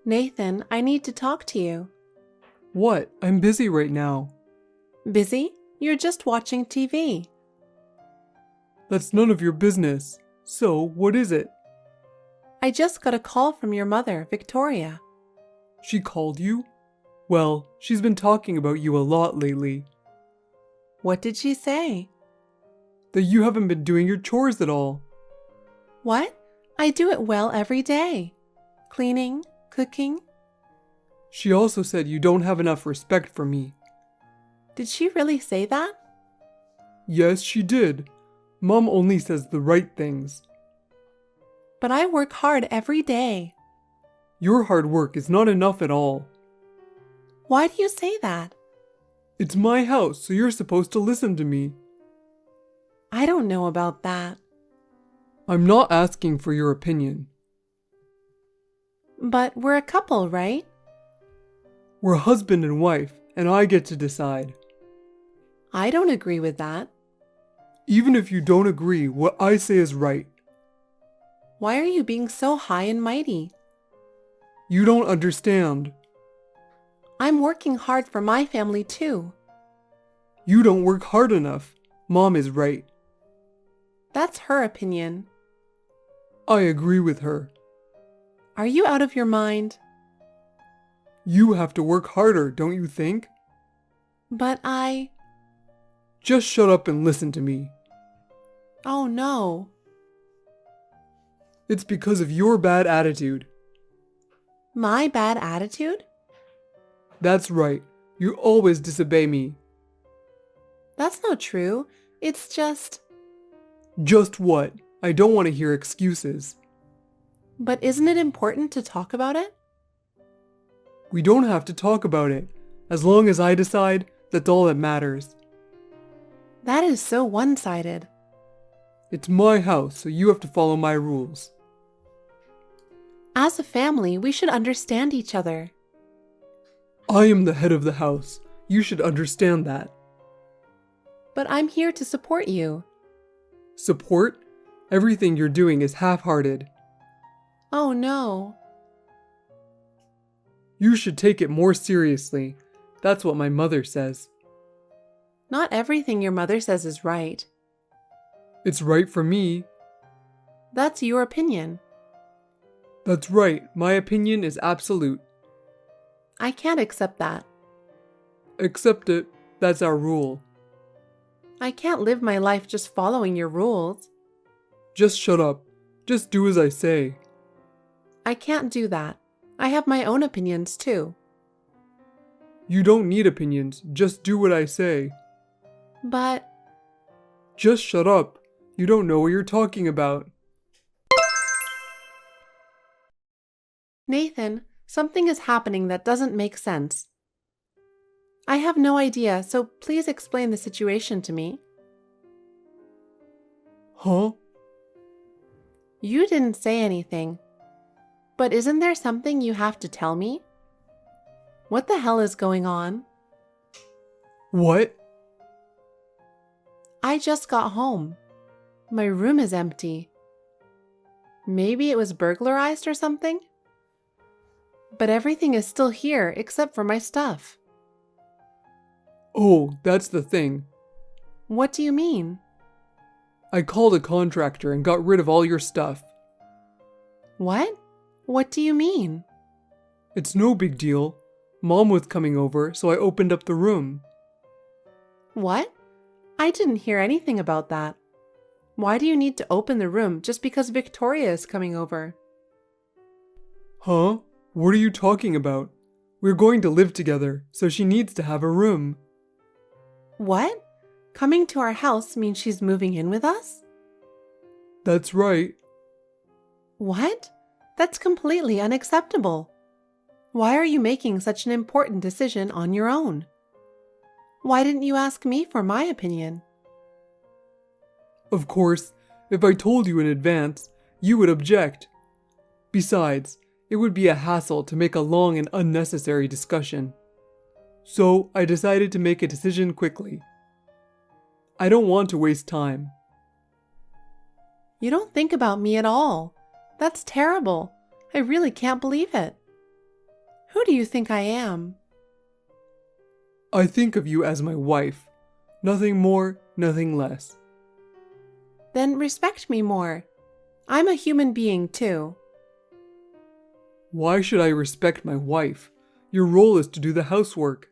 Nathan, I need to talk to you. What? I'm busy right now. Busy? You're just watching TV. That's none of your business. So, what is it? I just got a call from your mother, Victoria. She called you? Well, she's been talking about you a lot lately. What did she say? That you haven't been doing your chores at all. What? I do it well every day. Cleaning, cooking. She also said you don't have enough respect for me. Did she really say that? Yes, she did. Mom only says the right things. But I work hard every day. Your hard work is not enough at all. Why do you say that? It's my house, so you're supposed to listen to me. I don't know about that. I'm not asking for your opinion. But we're a couple, right? We're husband and wife, and I get to decide. I don't agree with that. Even if you don't agree, what I say is right. Why are you being so high and mighty? You don't understand. I'm working hard for my family too. You don't work hard enough. Mom is right. That's her opinion. I agree with her. Are you out of your mind? You have to work harder, don't you think? But Just shut up and listen to me. Oh no. It's because of your bad attitude. My bad attitude? That's right. You always disobey me. That's not true. It's just... Just what? I don't want to hear excuses. But isn't it important to talk about it? We don't have to talk about it. As long as I decide, that's all that matters. That is so one-sided. It's my house, so you have to follow my rules. As a family, we should understand each other. I am the head of the house. You should understand that. But I'm here to support you. Support? Everything you're doing is half-hearted. Oh no. You should take it more seriously. That's what my mother says. Not everything your mother says is right. It's right for me. That's your opinion. That's right. My opinion is absolute. I can't accept that. Accept it. That's our rule. I can't live my life just following your rules. Just shut up. Just do as I say. I can't do that. I have my own opinions too. You don't need opinions. Just do what I say. But Just shut up. You don't know what you're talking about. Nathan, something is happening that doesn't make sense. I have no idea, so please explain the situation to me. Huh? You didn't say anything. But isn't there something you have to tell me? What the hell is going on? What? I just got home. My room is empty. Maybe it was burglarized or something? But everything is still here except for my stuff. Oh, that's the thing. What do you mean? I called a contractor and got rid of all your stuff. What? What do you mean? It's no big deal. Mom was coming over, so I opened up the room. What? I didn't hear anything about that. Why do you need to open the room just because Victoria is coming over? Huh? What are you talking about? We're going to live together, so she needs to have a room. What? Coming to our house means she's moving in with us? That's right. What? That's completely unacceptable. Why are you making such an important decision on your own? Why didn't you ask me for my opinion? Of course, if I told you in advance, you would object. Besides, it would be a hassle to make a long and unnecessary discussion. So I decided to make a decision quickly. I don't want to waste time. You don't think about me at all. That's terrible. I really can't believe it. Who do you think I am? I think of you as my wife. Nothing more, nothing less. Then respect me more. I'm a human being too. Why should I respect my wife? Your role is to do the housework.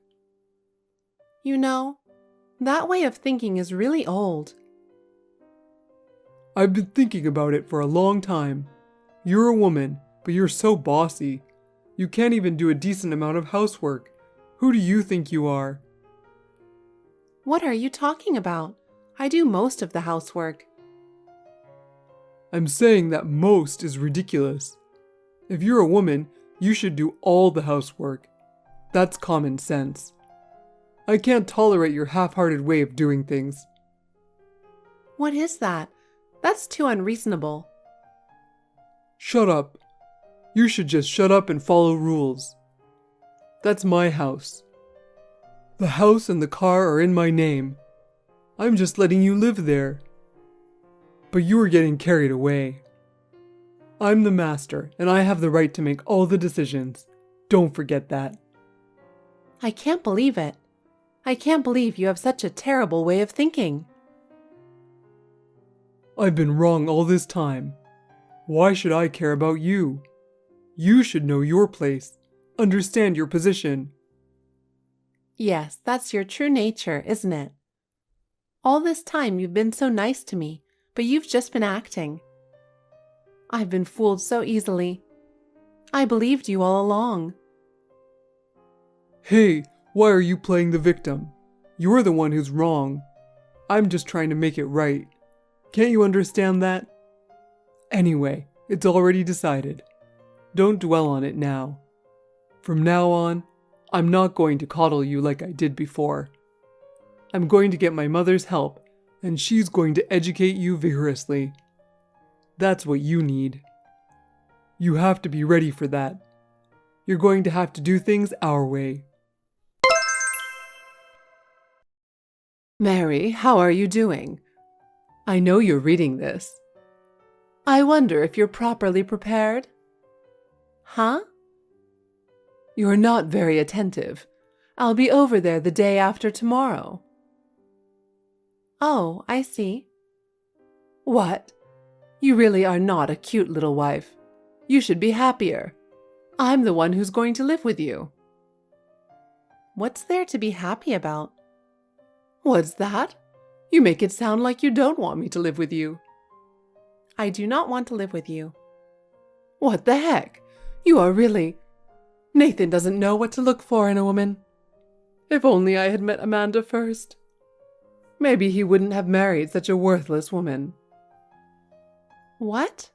You know, that way of thinking is really old. I've been thinking about it for a long time. You're a woman, but you're so bossy. You can't even do a decent amount of housework. Who do you think you are? What are you talking about? I do most of the housework. I'm saying that most is ridiculous. If you're a woman, you should do all the housework. That's common sense. I can't tolerate your half-hearted way of doing things. What is that? That's too unreasonable. Shut up. You should just shut up and follow rules. That's my house. The house and the car are in my name. I'm just letting you live there. But you are getting carried away. I'm the master, and I have the right to make all the decisions. Don't forget that. I can't believe it. I can't believe you have such a terrible way of thinking. I've been wrong all this time. Why should I care about you? You should know your place, understand your position. Yes, that's your true nature, isn't it? All this time you've been so nice to me, but you've just been acting. I've been fooled so easily. I believed you all along. Hey, why are you playing the victim? You're the one who's wrong. I'm just trying to make it right. Can't you understand that? Anyway, it's already decided. Don't dwell on it now. From now on, I'm not going to coddle you like I did before. I'm going to get my mother's help, and she's going to educate you vigorously. That's what you need. You have to be ready for that. You're going to have to do things our way. Mary, how are you doing? I know you're reading this. I wonder if you're properly prepared? Huh? You're not very attentive. I'll be over there the day after tomorrow. Oh, I see. What? You really are not a cute little wife. You should be happier. I'm the one who's going to live with you. What's there to be happy about? What's that? You make it sound like you don't want me to live with you. I do not want to live with you. What the heck? You are really... Nathan doesn't know what to look for in a woman. If only I had met Amanda first. Maybe he wouldn't have married such a worthless woman. What?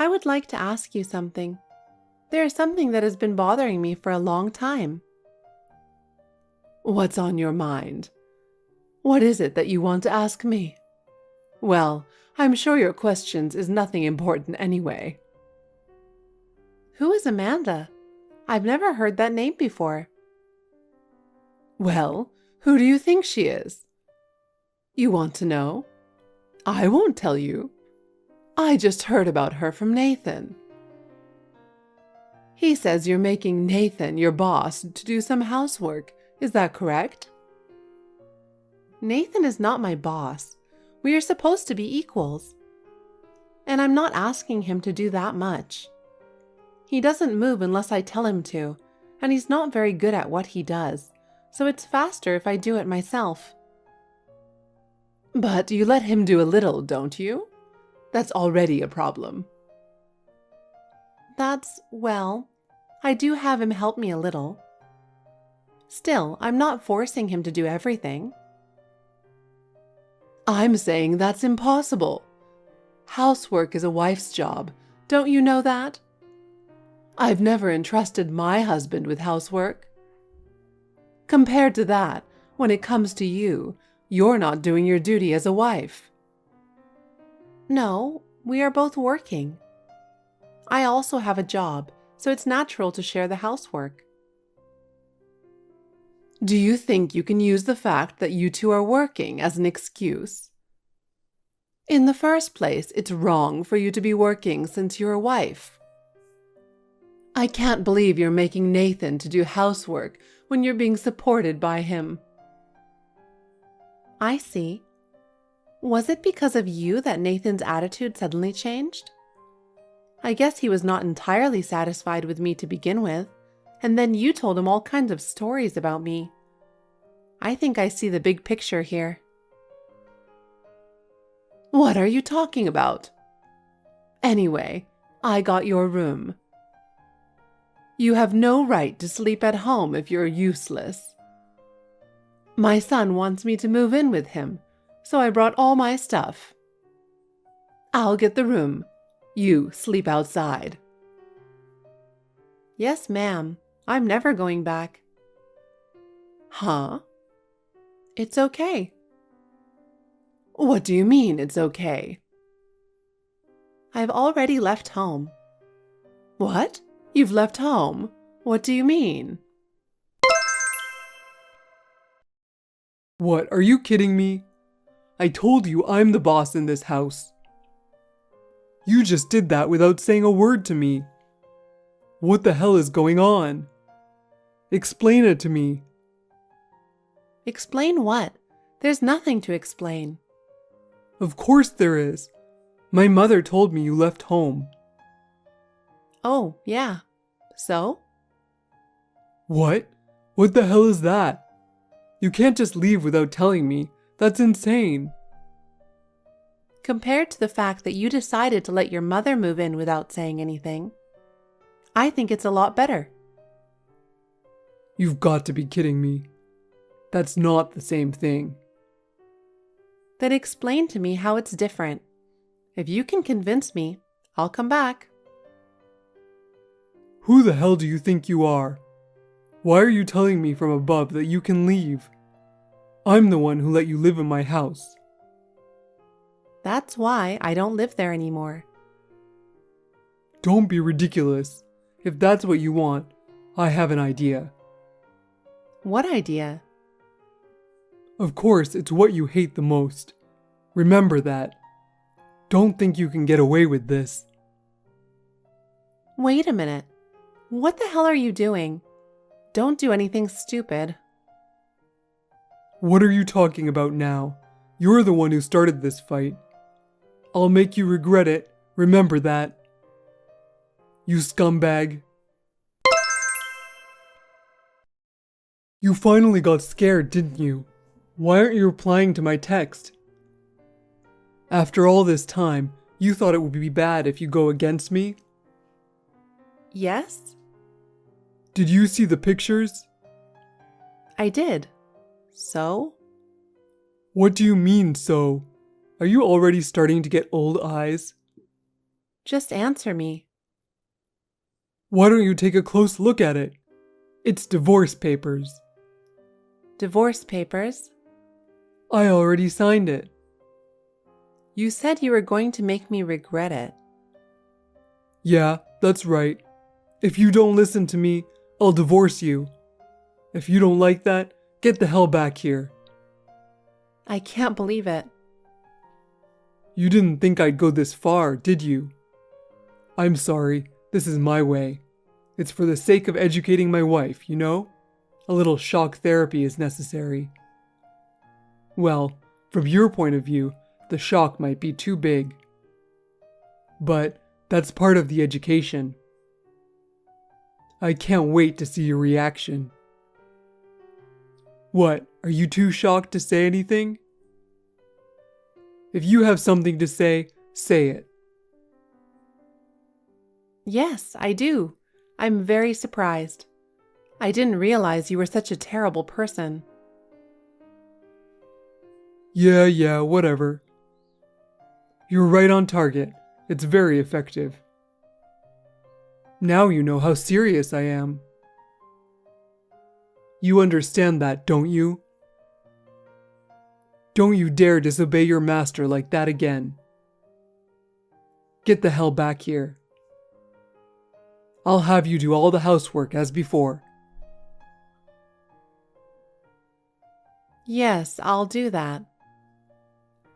I would like to ask you something. There is something that has been bothering me for a long time. What's on your mind? What is it that you want to ask me? Well, I'm sure your questions is nothing important anyway. Who is Amanda? I've never heard that name before. Well, who do you think she is? You want to know? I won't tell you. I just heard about her from Nathan. He says you're making Nathan your boss to do some housework. Is that correct? Nathan is not my boss. We are supposed to be equals. And I'm not asking him to do that much. He doesn't move unless I tell him to, and he's not very good at what he does, so it's faster if I do it myself. But you let him do a little, don't you? That's already a problem. Well, I do have him help me a little. Still, I'm not forcing him to do everything. I'm saying that's impossible. Housework is a wife's job. Don't you know that? I've never entrusted my husband with housework. Compared to that, when it comes to you, you're not doing your duty as a wife. No, we are both working. I also have a job, so it's natural to share the housework. Do you think you can use the fact that you two are working as an excuse? In the first place, it's wrong for you to be working since you're a wife. I can't believe you're making Nathan to do housework when you're being supported by him. I see. Was it because of you that Nathan's attitude suddenly changed? I guess he was not entirely satisfied with me to begin with, and then you told him all kinds of stories about me. I think I see the big picture here. What are you talking about? Anyway, I got your room. You have no right to sleep at home if you're useless. My son wants me to move in with him, so I brought all my stuff. I'll get the room. You sleep outside. Yes, ma'am. I'm never going back. Huh? It's okay. What do you mean it's okay? I've already left home. What? You've left home? What do you mean? What, are you kidding me? I told you I'm the boss in this house. You just did that without saying a word to me. What the hell is going on? Explain it to me. Explain what? There's nothing to explain. Of course there is. My mother told me you left home. Oh, yeah. So? What? What the hell is that? You can't just leave without telling me. That's insane. Compared to the fact that you decided to let your mother move in without saying anything, I think it's a lot better. You've got to be kidding me. That's not the same thing. Then explain to me how it's different. If you can convince me, I'll come back. Who the hell do you think you are? Why are you telling me from above that you can leave? I'm the one who let you live in my house. That's why I don't live there anymore. Don't be ridiculous. If that's what you want, I have an idea. What idea? Of course, it's what you hate the most. Remember that. Don't think you can get away with this. Wait a minute. What the hell are you doing? Don't do anything stupid. What are you talking about now? You're the one who started this fight. I'll make you regret it. Remember that. You scumbag. You finally got scared, didn't you? Why aren't you replying to my text? After all this time, you thought it would be bad if you go against me? Yes? Did you see the pictures? I did. So? What do you mean, so? Are you already starting to get old eyes? Just answer me. Why don't you take a close look at it? It's divorce papers. Divorce papers? I already signed it. You said you were going to make me regret it. Yeah, that's right. If you don't listen to me, I'll divorce you. If you don't like that, get the hell back here. I can't believe it. You didn't think I'd go this far, did you? I'm sorry, this is my way. It's for the sake of educating my wife, you know? A little shock therapy is necessary. Well, from your point of view, the shock might be too big. But that's part of the education. I can't wait to see your reaction. What, are you too shocked to say anything? If you have something to say it. Yes, I do. I'm very surprised. I didn't realize you were such a terrible person. Yeah, whatever. You're right on target. It's very effective. Now you know how serious I am. You understand that, don't you? Don't you dare disobey your master like that again. Get the hell back here. I'll have you do all the housework as before. Yes, I'll do that.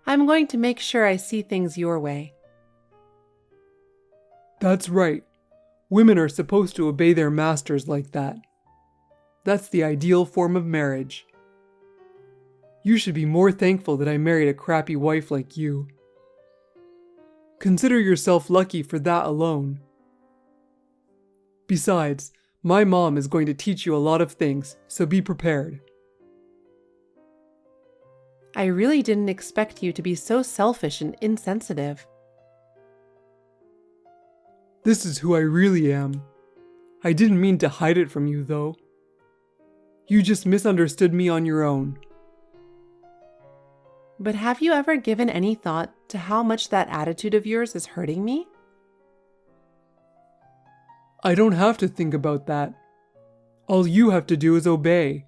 I'm going to make sure I see things your way. That's right. Women are supposed to obey their masters like that. That's the ideal form of marriage. You should be more thankful that I married a crappy wife like you. Consider yourself lucky for that alone. Besides, my mom is going to teach you a lot of things, so be prepared. I really didn't expect you to be so selfish and insensitive. This is who I really am. I didn't mean to hide it from you, though. You just misunderstood me on your own. But have you ever given any thought to how much that attitude of yours is hurting me? I don't have to think about that. All you have to do is obey.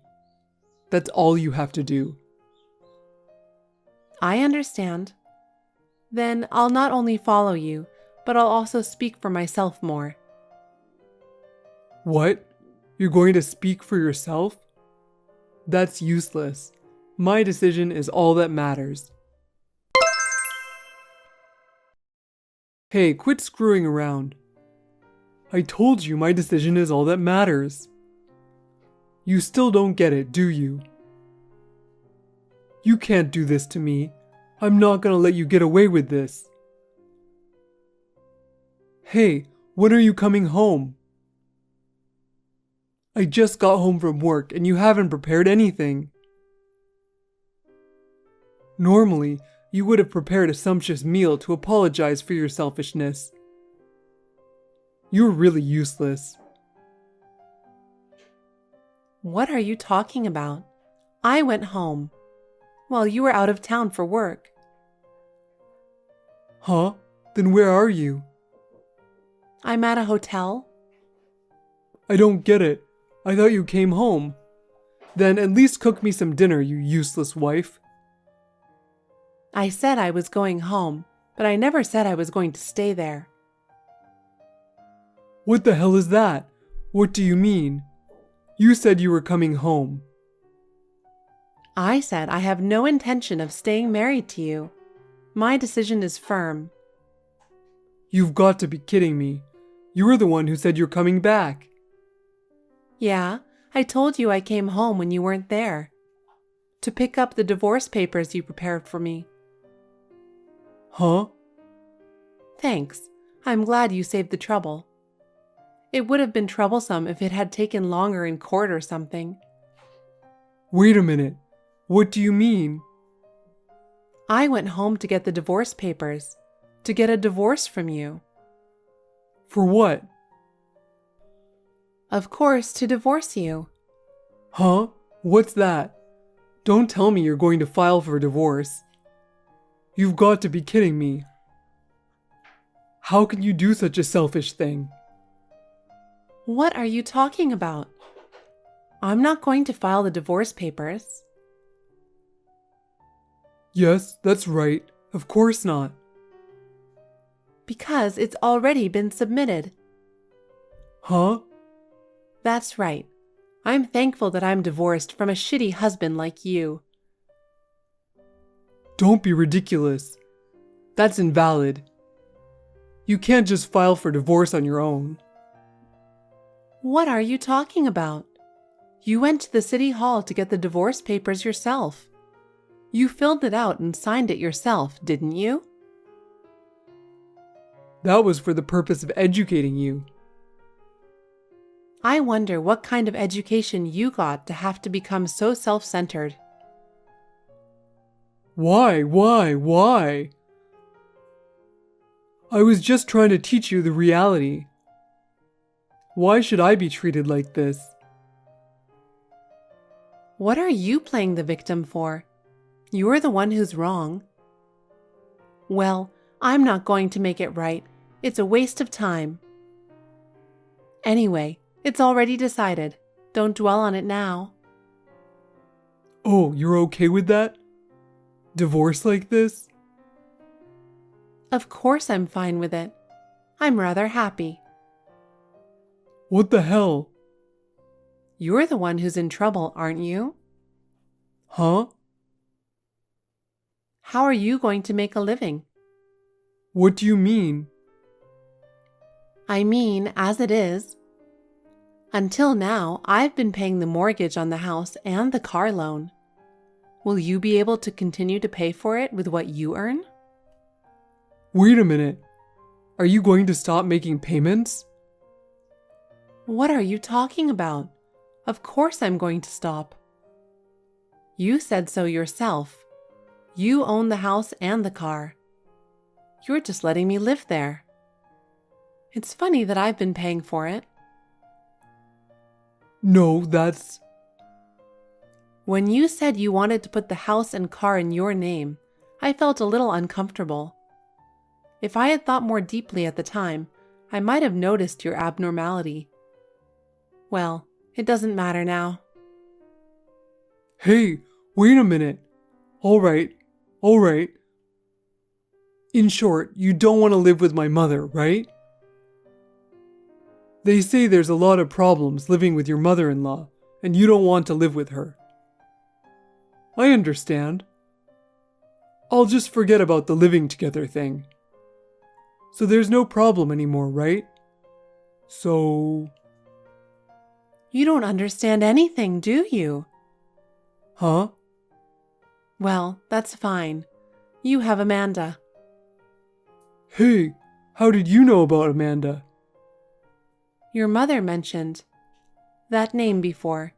That's all you have to do. I understand. Then I'll not only follow you, but I'll also speak for myself more. What? You're going to speak for yourself? That's useless. My decision is all that matters. Hey, quit screwing around. I told you my decision is all that matters. You still don't get it, do you? You can't do this to me. I'm not gonna let you get away with this. Hey, when are you coming home? I just got home from work and you haven't prepared anything. Normally, you would have prepared a sumptuous meal to apologize for your selfishness. You're really useless. What are you talking about? I went home while you were out of town for work. Huh? Then where are you? I'm at a hotel. I don't get it. I thought you came home. Then at least cook me some dinner, you useless wife. I said I was going home, but I never said I was going to stay there. What the hell is that? What do you mean? You said you were coming home. I said I have no intention of staying married to you. My decision is firm. You've got to be kidding me. You were the one who said you're coming back. Yeah, I told you I came home when you weren't there. To pick up the divorce papers you prepared for me. Huh? Thanks. I'm glad you saved the trouble. It would have been troublesome if it had taken longer in court or something. Wait a minute. What do you mean? I went home to get the divorce papers, to get a divorce from you. For what? Of course, to divorce you. Huh? What's that? Don't tell me you're going to file for divorce. You've got to be kidding me. How can you do such a selfish thing? What are you talking about? I'm not going to file the divorce papers. Yes, that's right. Of course not. Because it's already been submitted. Huh? That's right. I'm thankful that I'm divorced from a shitty husband like you. Don't be ridiculous. That's invalid. You can't just file for divorce on your own. What are you talking about? You went to the city hall to get the divorce papers yourself. You filled it out and signed it yourself, didn't you? That was for the purpose of educating you. I wonder what kind of education you got to have to become so self-centered. Why? I was just trying to teach you the reality. Why should I be treated like this? What are you playing the victim for? You're the one who's wrong. Well, I'm not going to make it right. It's a waste of time. Anyway, it's already decided. Don't dwell on it now. Oh, you're okay with that? Divorce like this? Of course I'm fine with it. I'm rather happy. What the hell? You're the one who's in trouble, aren't you? Huh? How are you going to make a living? What do you mean? I mean, as it is. Until now, I've been paying the mortgage on the house and the car loan. Will you be able to continue to pay for it with what you earn? Wait a minute. Are you going to stop making payments? What are you talking about? Of course I'm going to stop. You said so yourself. You own the house and the car. You're just letting me live there. It's funny that I've been paying for it. No, that's... When you said you wanted to put the house and car in your name, I felt a little uncomfortable. If I had thought more deeply at the time, I might have noticed your abnormality. Well, it doesn't matter now. Hey, wait a minute. All right. In short, you don't want to live with my mother, right? They say there's a lot of problems living with your mother-in-law, and you don't want to live with her. I understand. I'll just forget about the living together thing. So there's no problem anymore, right? So... You don't understand anything, do you? Huh? Well, that's fine. You have Amanda. Hey, how did you know about Amanda? Your mother mentioned that name before.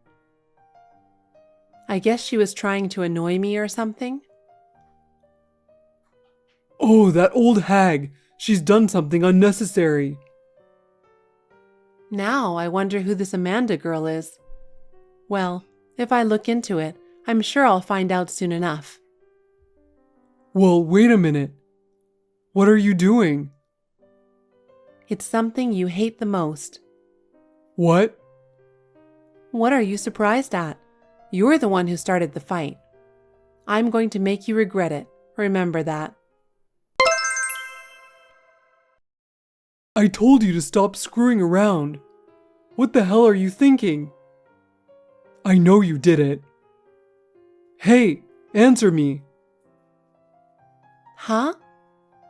I guess she was trying to annoy me or something. Oh, that old hag! She's done something unnecessary. Now I wonder who this Amanda girl is. Well, if I look into it, I'm sure I'll find out soon enough. Well, wait a minute. What are you doing? It's something you hate the most. What? What are you surprised at? You're the one who started the fight. I'm going to make you regret it. Remember that. I told you to stop screwing around. What the hell are you thinking? I know you did it. Hey, answer me. Huh?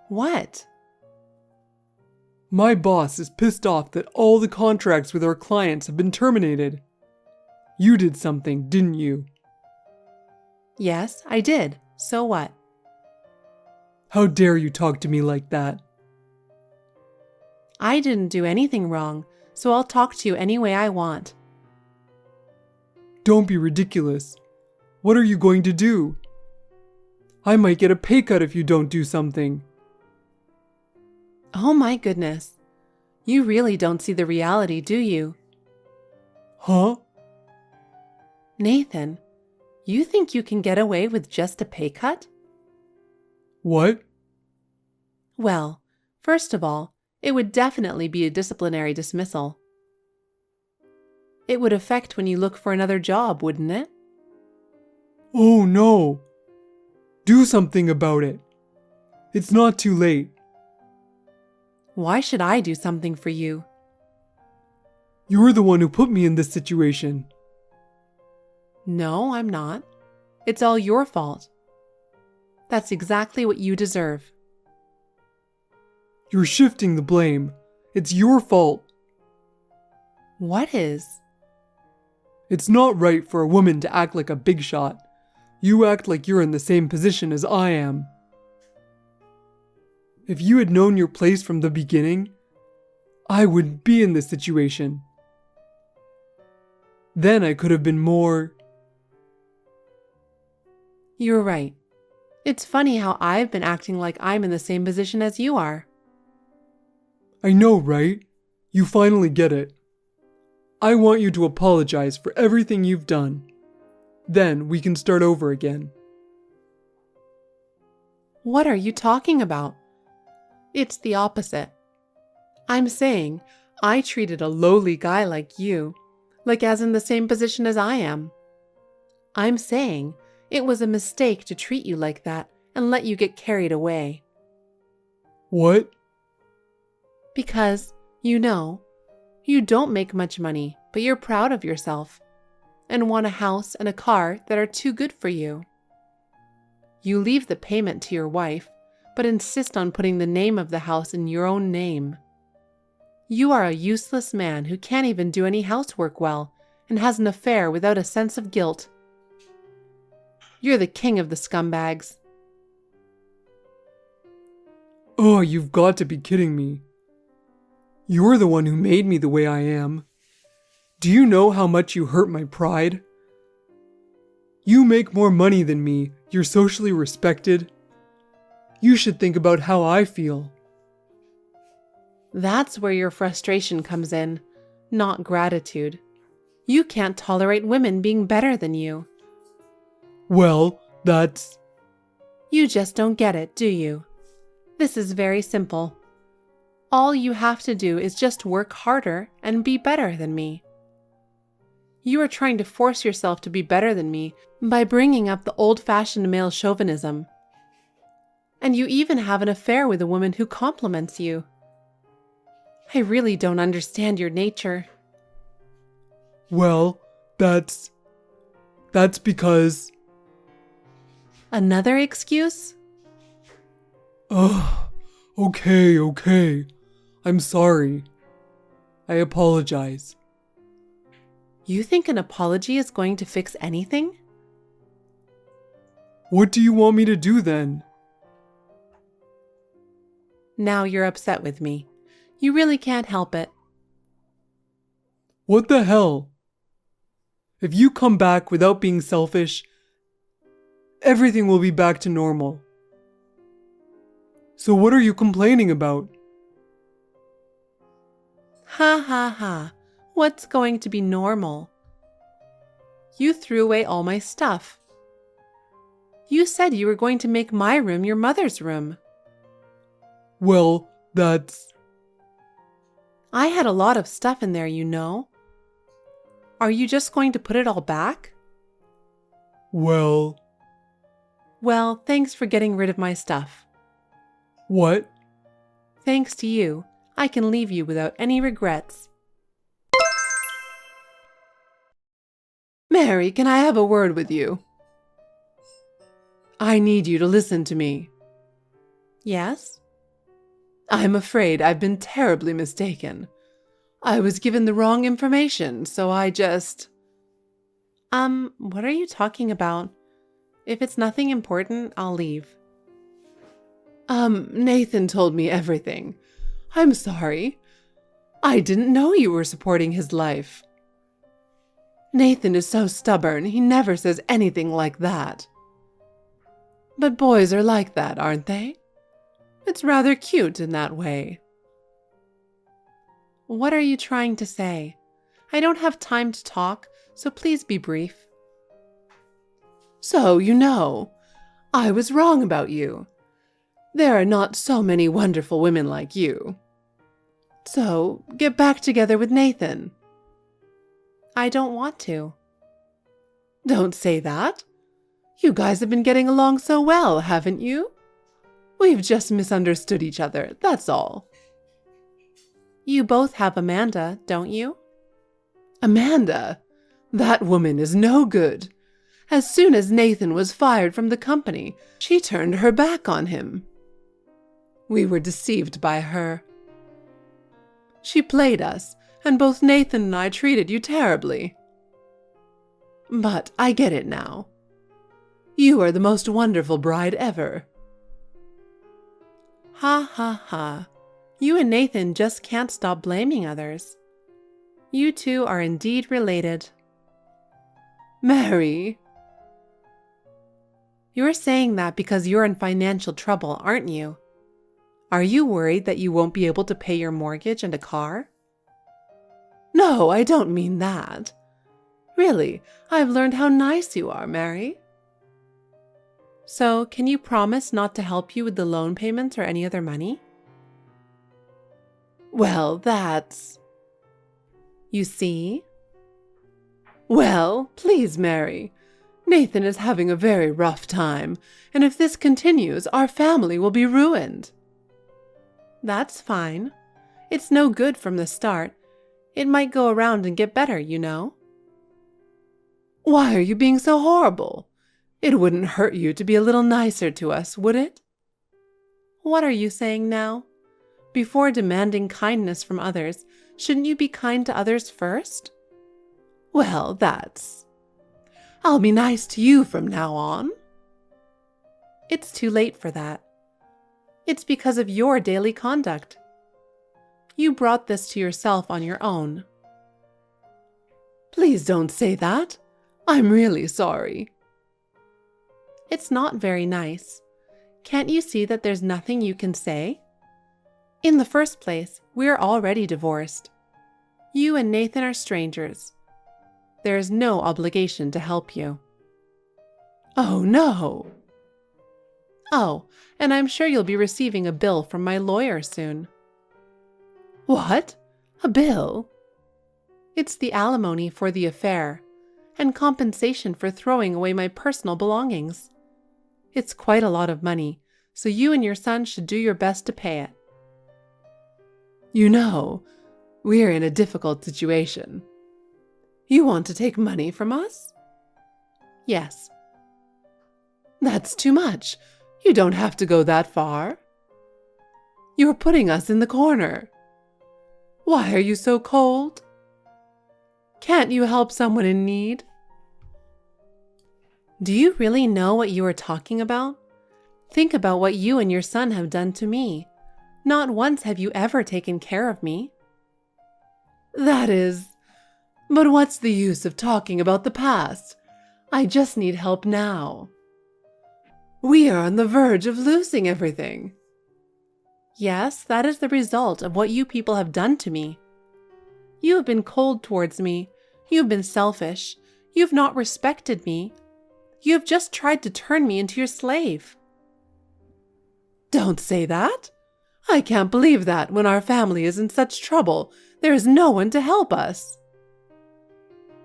What? My boss is pissed off that all the contracts with our clients have been terminated. You did something, didn't you? Yes, I did. So what? How dare you talk to me like that? I didn't do anything wrong, so I'll talk to you any way I want. Don't be ridiculous. What are you going to do? I might get a pay cut if you don't do something. Oh my goodness. You really don't see the reality, do you? Huh? Nathan, you think you can get away with just a pay cut? What? Well, first of all, it would definitely be a disciplinary dismissal. It would affect when you look for another job, wouldn't it? Oh no! Do something about it. It's not too late. Why should I do something for you? You're the one who put me in this situation. No, I'm not. It's all your fault. That's exactly what you deserve. You're shifting the blame. It's your fault. What is? It's not right for a woman to act like a big shot. You act like you're in the same position as I am. If you had known your place from the beginning, I wouldn't be in this situation. Then I could have been more... You're right. It's funny how I've been acting like I'm in the same position as you are. I know, right? You finally get it. I want you to apologize for everything you've done. Then we can start over again. What are you talking about? It's the opposite. I'm saying I treated a lowly guy like you, like as in the same position as I am. I'm saying it was a mistake to treat you like that and let you get carried away. What? Because, you know, you don't make much money, but you're proud of yourself and want a house and a car that are too good for you. You leave the payment to your wife, but insist on putting the name of the house in your own name. You are a useless man who can't even do any housework well and has an affair without a sense of guilt. You're the king of the scumbags. Oh, you've got to be kidding me. You're the one who made me the way I am. Do you know how much you hurt my pride? You make more money than me. You're socially respected. You should think about how I feel. That's where your frustration comes in, not gratitude. You can't tolerate women being better than you. Well, that's... You just don't get it, do you? This is very simple. All you have to do is just work harder and be better than me. You are trying to force yourself to be better than me by bringing up the old-fashioned male chauvinism. And you even have an affair with a woman who compliments you. I really don't understand your nature. Well, that's because... Another excuse? Ugh, okay. I'm sorry. I apologize. You think an apology is going to fix anything? What do you want me to do then? Now you're upset with me. You really can't help it. What the hell? If you come back without being selfish, everything will be back to normal. So what are you complaining about? Ha ha ha. What's going to be normal? You threw away all my stuff. You said you were going to make my room your mother's room. Well, that's... I had a lot of stuff in there, you know. Are you just going to put it all back? Well, thanks for getting rid of my stuff. what? Thanks to you, I can leave you without any regrets. Mary, can I have a word with you? I need you to listen to me. Yes? I'm afraid I've been terribly mistaken. I was given the wrong information, so I just... What are you talking about? If it's nothing important, I'll leave. Nathan told me everything. I'm sorry. I didn't know you were supporting his life. Nathan is so stubborn, he never says anything like that. But boys are like that, aren't they? It's rather cute in that way. What are you trying to say? I don't have time to talk, so please be brief. So, you know, I was wrong about you. There are not so many wonderful women like you. So, get back together with Nathan. I don't want to. Don't say that. You guys have been getting along so well, haven't you? We've just misunderstood each other, that's all. You both have Amanda, don't you? Amanda? That woman is no good. As soon as Nathan was fired from the company, she turned her back on him. We were deceived by her. She played us, and both Nathan and I treated you terribly. But I get it now. You are the most wonderful bride ever. Ha ha ha. You and Nathan just can't stop blaming others. You two are indeed related. Mary. You're saying that because you're in financial trouble, aren't you? Are you worried that you won't be able to pay your mortgage and a car? No, I don't mean that. Really, I've learned how nice you are, Mary. So, can you promise not to help you with the loan payments or any other money? Well, that's... You see? Well, please, Mary. Nathan is having a very rough time, and if this continues, our family will be ruined. That's fine. It's no good from the start. It might go around and get better, you know. Why are you being so horrible? It wouldn't hurt you to be a little nicer to us, would it? What are you saying now? Before demanding kindness from others, shouldn't you be kind to others first? Well, I'll be nice to you from now on. It's too late for that. It's because of your daily conduct. You brought this to yourself on your own. Please don't say that. I'm really sorry. It's not very nice. Can't you see that there's nothing you can say? In the first place, we're already divorced. You and Nathan are strangers. There is no obligation to help you. Oh, no. Oh, and I'm sure you'll be receiving a bill from my lawyer soon. What? A bill? It's the alimony for the affair, and compensation for throwing away my personal belongings. It's quite a lot of money, so you and your son should do your best to pay it. You know, we're in a difficult situation. You want to take money from us? Yes. That's too much. You don't have to go that far. You're putting us in the corner. Why are you so cold? Can't you help someone in need? Do you really know what you are talking about? Think about what you and your son have done to me. Not once have you ever taken care of me. But what's the use of talking about the past? I just need help now. We are on the verge of losing everything. Yes, that is the result of what you people have done to me. You have been cold towards me. You have been selfish. You have not respected me. You have just tried to turn me into your slave. Don't say that. I can't believe that when our family is in such trouble, there is no one to help us.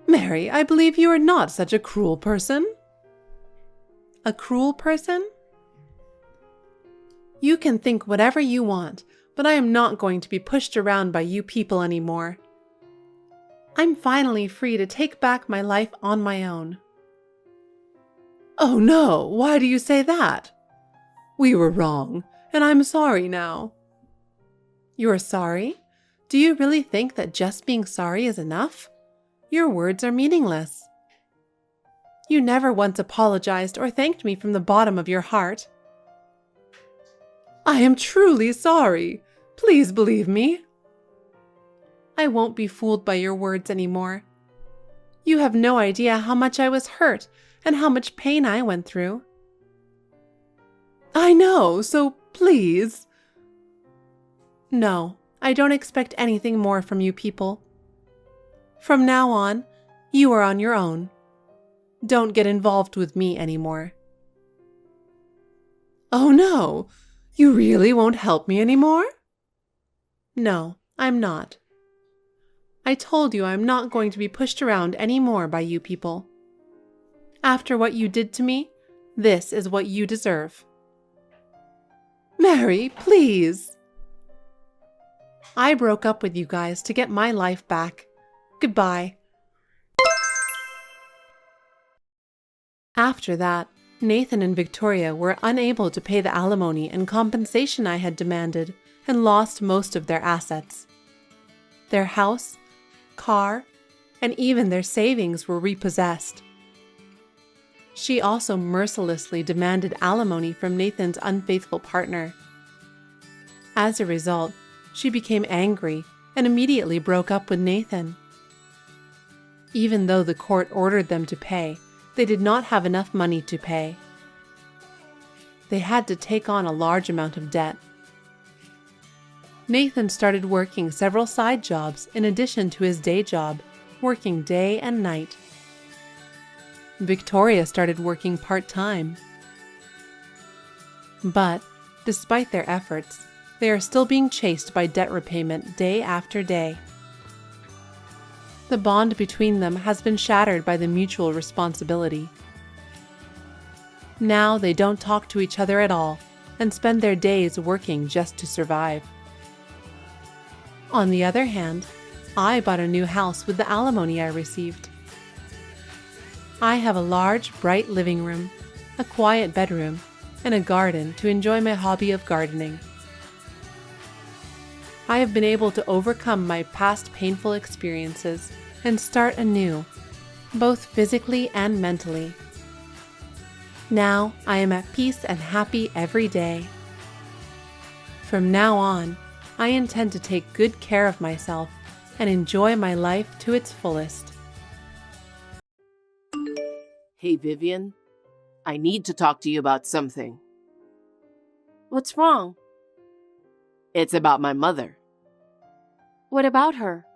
Mary, I believe you are not such a cruel person. A cruel person? You can think whatever you want, but I am not going to be pushed around by you people anymore. I'm finally free to take back my life on my own. Oh no, why do you say that? We were wrong, and I'm sorry now. You're sorry? Do you really think that just being sorry is enough? Your words are meaningless. You never once apologized or thanked me from the bottom of your heart. I am truly sorry. Please believe me. I won't be fooled by your words anymore. You have no idea how much I was hurt and how much pain I went through. I know, so please. No, I don't expect anything more from you people. From now on, you are on your own. Don't get involved with me anymore. Oh no, you really won't help me anymore? No, I'm not. I told you I'm not going to be pushed around anymore by you people. After what you did to me, this is what you deserve. Mary, please. I broke up with you guys to get my life back. Goodbye. After that, Nathan and Victoria were unable to pay the alimony and compensation I had demanded and lost most of their assets. Their house, car, and even their savings were repossessed. She also mercilessly demanded alimony from Nathan's unfaithful partner. As a result, she became angry and immediately broke up with Nathan. Even though the court ordered them to pay, they did not have enough money to pay. They had to take on a large amount of debt. Nathan started working several side jobs in addition to his day job, working day and night. Victoria started working part-time. But, despite their efforts, they are still being chased by debt repayment day after day. The bond between them has been shattered by the mutual responsibility. Now they don't talk to each other at all and spend their days working just to survive. On the other hand, I bought a new house with the alimony I received. I have a large, bright living room, a quiet bedroom, and a garden to enjoy my hobby of gardening. I have been able to overcome my past painful experiences and start anew, both physically and mentally. Now I am at peace and happy every day. From now on, I intend to take good care of myself and enjoy my life to its fullest. Hey, Vivian. I need to talk to you about something. What's wrong? It's about my mother. What about her?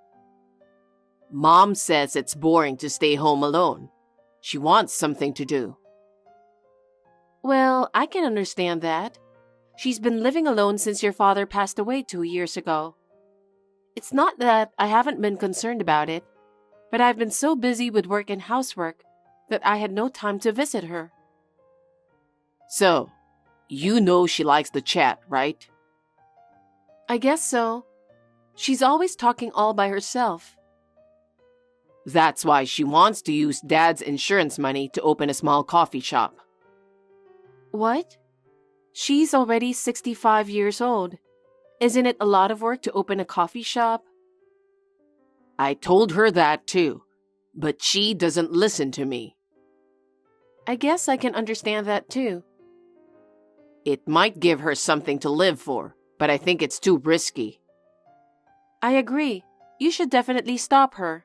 Mom says it's boring to stay home alone. She wants something to do. Well, I can understand that. She's been living alone since your father passed away 2 years ago. It's not that I haven't been concerned about it, but I've been so busy with work and housework that I had no time to visit her. So, you know she likes to chat, right? I guess so. She's always talking all by herself. That's why she wants to use Dad's insurance money to open a small coffee shop. What? She's already 65 years old. Isn't it a lot of work to open a coffee shop? I told her that too, but she doesn't listen to me. I guess I can understand that too. It might give her something to live for, but I think it's too risky. I agree. You should definitely stop her.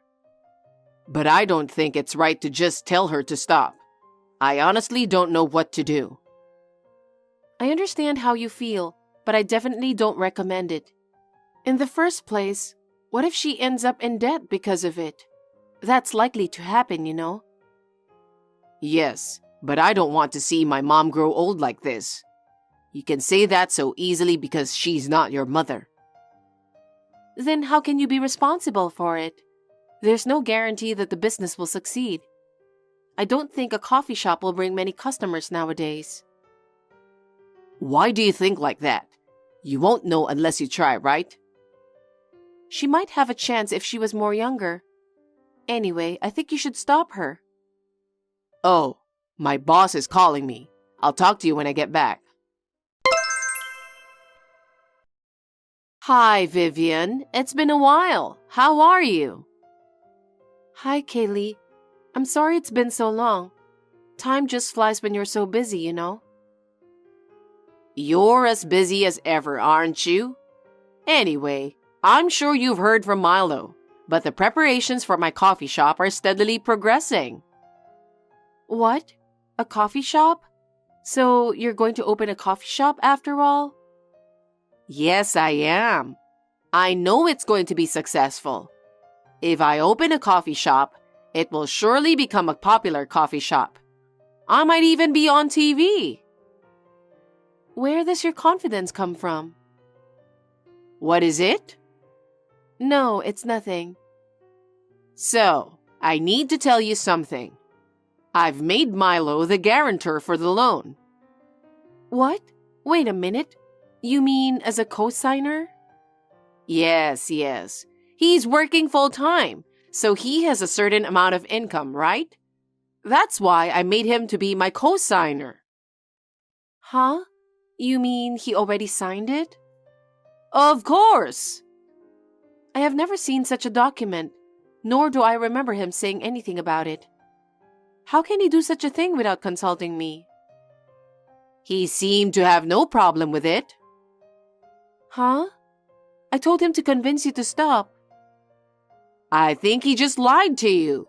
But I don't think it's right to just tell her to stop. I honestly don't know what to do. I understand how you feel, but I definitely don't recommend it. In the first place, what if she ends up in debt because of it? That's likely to happen, you know. Yes, but I don't want to see my mom grow old like this. You can say that so easily because she's not your mother. Then how can you be responsible for it? There's no guarantee that the business will succeed. I don't think a coffee shop will bring many customers nowadays. Why do you think like that? You won't know unless you try, right? She might have a chance if she was more younger. Anyway, I think you should stop her. Oh, my boss is calling me. I'll talk to you when I get back. Hi, Vivian. It's been a while. How are you? Hi, Kaylee. I'm sorry it's been so long. Time just flies when you're so busy, you know. You're as busy as ever, aren't you? Anyway, I'm sure you've heard from Milo, but the preparations for my coffee shop are steadily progressing. What? A coffee shop? So you're going to open a coffee shop after all? Yes, I am. I know it's going to be successful. If I open a coffee shop, it will surely become a popular coffee shop. I might even be on TV. Where does your confidence come from? What is it? No, it's nothing. So, I need to tell you something. I've made Milo the guarantor for the loan. What? Wait a minute. You mean as a co-signer? Yes. He's working full-time, so he has a certain amount of income, right? That's why I made him to be my co-signer. Huh? You mean he already signed it? Of course! I have never seen such a document, nor do I remember him saying anything about it. How can he do such a thing without consulting me? He seemed to have no problem with it. Huh? I told him to convince you to stop. I think he just lied to you.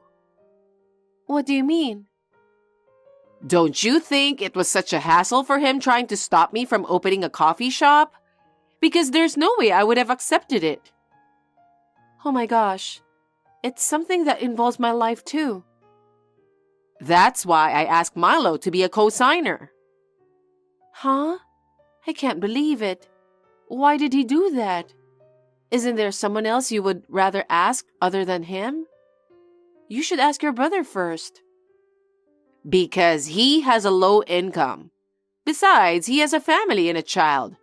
What do you mean? Don't you think it was such a hassle for him trying to stop me from opening a coffee shop? Because there's no way I would have accepted it. Oh my gosh. It's something that involves my life too. That's why I asked Milo to be a co-signer. Huh? I can't believe it. Why did he do that? Isn't there someone else you would rather ask other than him? You should ask your brother first. Because he has a low income. Besides, he has a family and a child.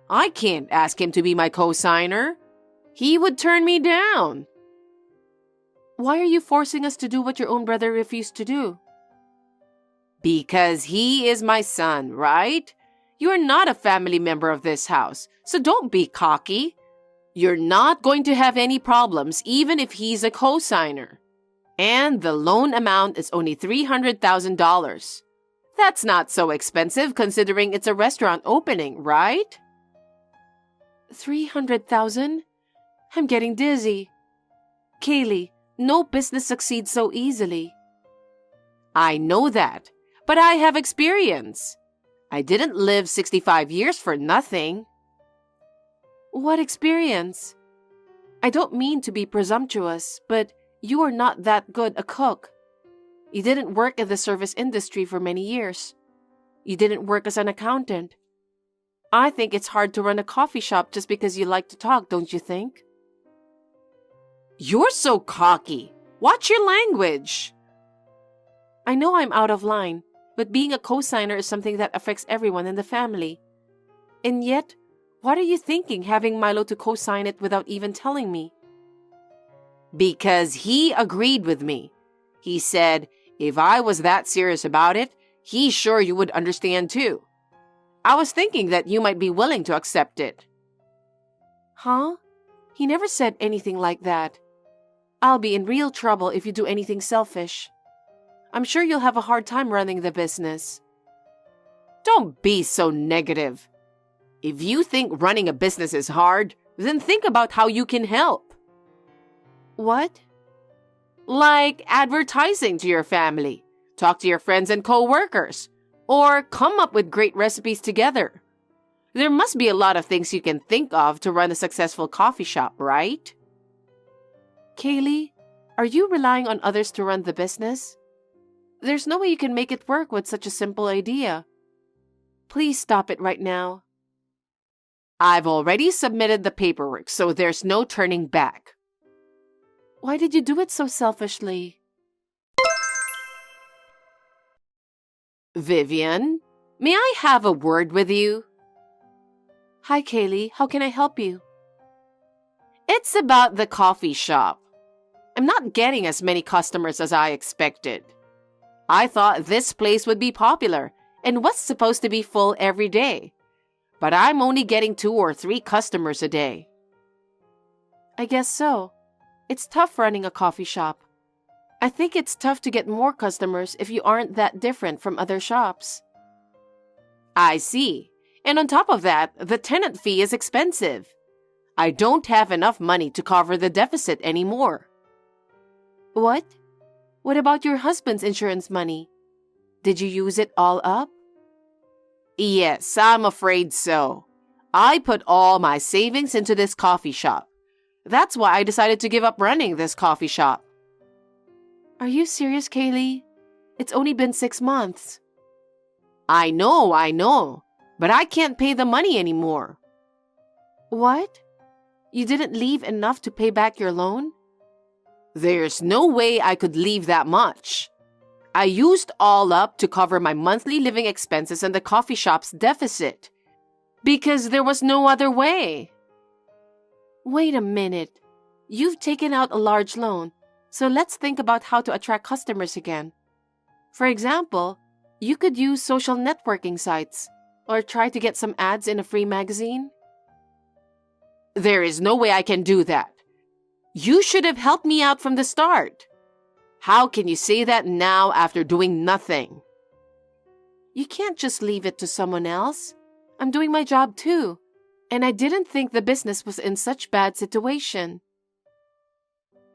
I can't ask him to be my co-signer. He would turn me down. Why are you forcing us to do what your own brother refused to do? Because he is my son, right? You're not a family member of this house, so don't be cocky. You're not going to have any problems even if he's a co-signer. And the loan amount is only $300,000. That's not so expensive considering it's a restaurant opening, right? 300,000? I'm getting dizzy. Kaylee, no business succeeds so easily. I know that, but I have experience. I didn't live 65 years for nothing. What experience? I don't mean to be presumptuous, but you are not that good a cook. You didn't work in the service industry for many years. You didn't work as an accountant. I think it's hard to run a coffee shop just because you like to talk, don't you think? You're so cocky. Watch your language. I know I'm out of line, but being a co-signer is something that affects everyone in the family. And yet, what are you thinking having Milo to co-sign it without even telling me? Because he agreed with me. He said, if I was that serious about it, he's sure you would understand too. I was thinking that you might be willing to accept it. Huh? He never said anything like that. I'll be in real trouble if you do anything selfish. I'm sure you'll have a hard time running the business. Don't be so negative. If you think running a business is hard, then think about how you can help. What? Like advertising to your family, talk to your friends and co-workers, or come up with great recipes together. There must be a lot of things you can think of to run a successful coffee shop, right? Kaylee, are you relying on others to run the business? There's no way you can make it work with such a simple idea. Please stop it right now. I've already submitted the paperwork, so there's no turning back. Why did you do it so selfishly? Vivian, may I have a word with you? Hi, Kaylee. How can I help you? It's about the coffee shop. I'm not getting as many customers as I expected. I thought this place would be popular and was supposed to be full every day. But I'm only getting 2 or 3 customers a day. I guess so. It's tough running a coffee shop. I think it's tough to get more customers if you aren't that different from other shops. I see. And on top of that, the tenant fee is expensive. I don't have enough money to cover the deficit anymore. What? What about your husband's insurance money? Did you use it all up? Yes, I'm afraid so. I put all my savings into this coffee shop. That's why I decided to give up running this coffee shop. Are you serious, Kaylee? It's only been 6 months. I know. But I can't pay the money anymore. What? You didn't leave enough to pay back your loan? There's no way I could leave that much. I used all up to cover my monthly living expenses and the coffee shop's deficit. Because there was no other way. Wait a minute. You've taken out a large loan, so let's think about how to attract customers again. For example, you could use social networking sites or try to get some ads in a free magazine. There is no way I can do that. You should have helped me out from the start. How can you say that now after doing nothing? You can't just leave it to someone else. I'm doing my job too, and I didn't think the business was in such bad situation.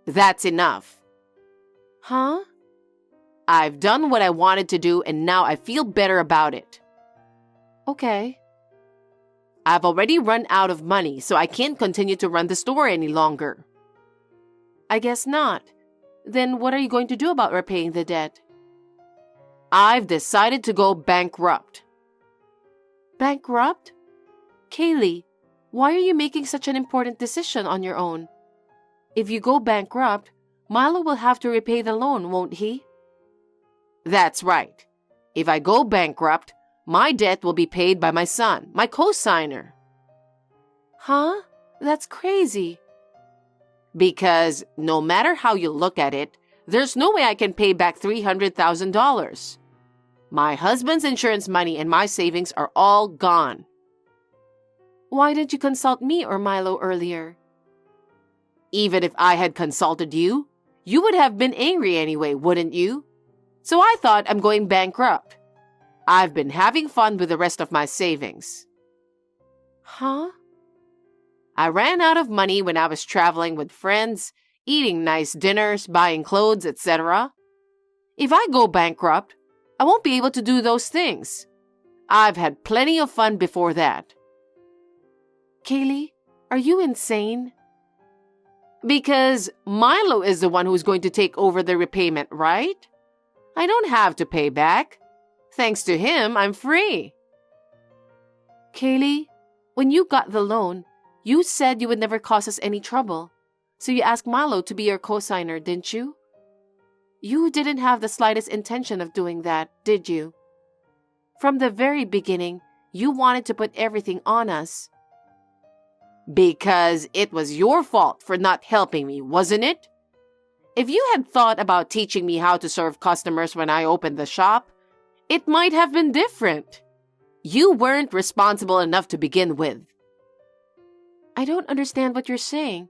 That's enough. Huh? I've done what I wanted to do and now I feel better about it. Okay. I've already run out of money, so I can't continue to run the store any longer. I guess not. Then what are you going to do about repaying the debt? I've decided to go bankrupt. Bankrupt? Kaylee, why are you making such an important decision on your own? If you go bankrupt, Milo will have to repay the loan, won't he? That's right. If I go bankrupt, my debt will be paid by my son, my co-signer. Huh? That's crazy. Because no matter how you look at it, there's no way I can pay back $300,000. My husband's insurance money and my savings are all gone. Why didn't you consult me or Milo earlier? Even if I had consulted you, you would have been angry anyway, wouldn't you? So I thought I'm going bankrupt. I've been having fun with the rest of my savings. Huh? I ran out of money when I was traveling with friends, eating nice dinners, buying clothes, etc. If I go bankrupt, I won't be able to do those things. I've had plenty of fun before that. Kaylee, are you insane? Because Milo is the one who's going to take over the repayment, right? I don't have to pay back. Thanks to him, I'm free. Kaylee, when you got the loan, you said you would never cause us any trouble. So you asked Milo to be your co-signer, didn't you? You didn't have the slightest intention of doing that, did you? From the very beginning, you wanted to put everything on us. Because it was your fault for not helping me, wasn't it? If you had thought about teaching me how to serve customers when I opened the shop, it might have been different. You weren't responsible enough to begin with. I don't understand what you're saying.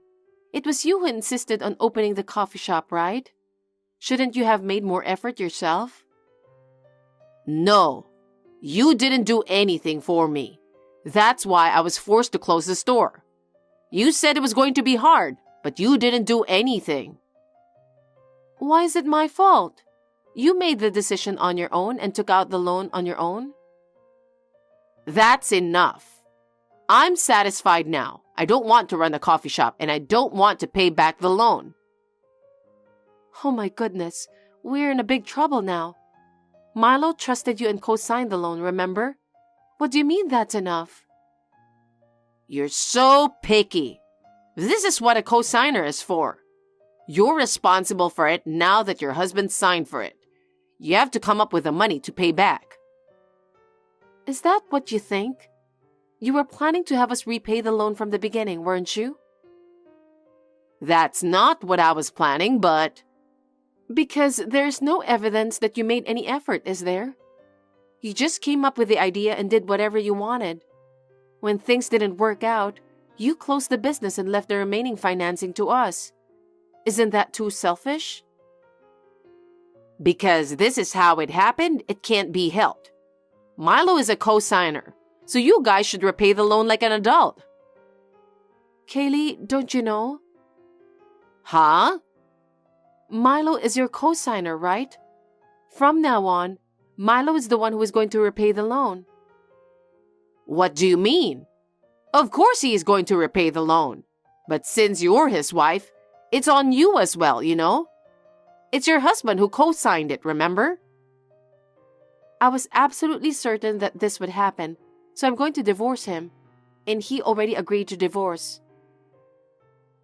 It was you who insisted on opening the coffee shop, right? Shouldn't you have made more effort yourself? No, you didn't do anything for me. That's why I was forced to close the store. You said it was going to be hard, but you didn't do anything. Why is it my fault? You made the decision on your own and took out the loan on your own? That's enough. I'm satisfied now. I don't want to run a coffee shop and I don't want to pay back the loan. Oh my goodness, we're in a big trouble now. Milo trusted you and co-signed the loan, remember? What do you mean that's enough? You're so picky. This is what a co-signer is for. You're responsible for it now that your husband signed for it. You have to come up with the money to pay back. Is that what you think? You were planning to have us repay the loan from the beginning, weren't you? That's not what I was planning, but... Because there's no evidence that you made any effort, is there? You just came up with the idea and did whatever you wanted. When things didn't work out, you closed the business and left the remaining financing to us. Isn't that too selfish? Because this is how it happened, it can't be helped. Milo is a co-signer, so you guys should repay the loan like an adult. Kaylee, don't you know? Huh? Milo is your co-signer, right? From now on, Milo is the one who is going to repay the loan. What do you mean? Of course he is going to repay the loan. But since you're his wife, it's on you as well, you know? It's your husband who co-signed it, remember? I was absolutely certain that this would happen, so I'm going to divorce him. And he already agreed to divorce.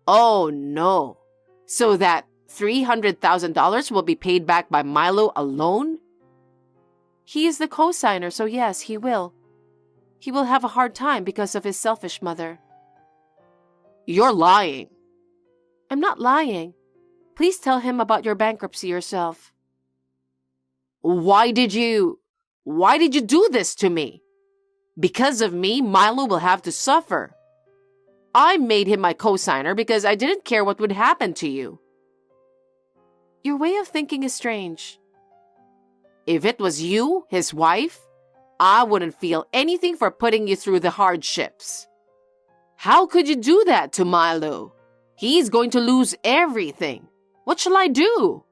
Oh no. So that $300,000 will be paid back by Milo alone? He is the co-signer, so yes, he will. He will have a hard time because of his selfish mother. You're lying. I'm not lying. Please tell him about your bankruptcy yourself. Why did you do this to me? Because of me, Milo will have to suffer. I made him my co-signer because I didn't care what would happen to you. Your way of thinking is strange. If it was you, his wife, I wouldn't feel anything for putting you through the hardships. How could you do that to Milo? He's going to lose everything. What shall I do?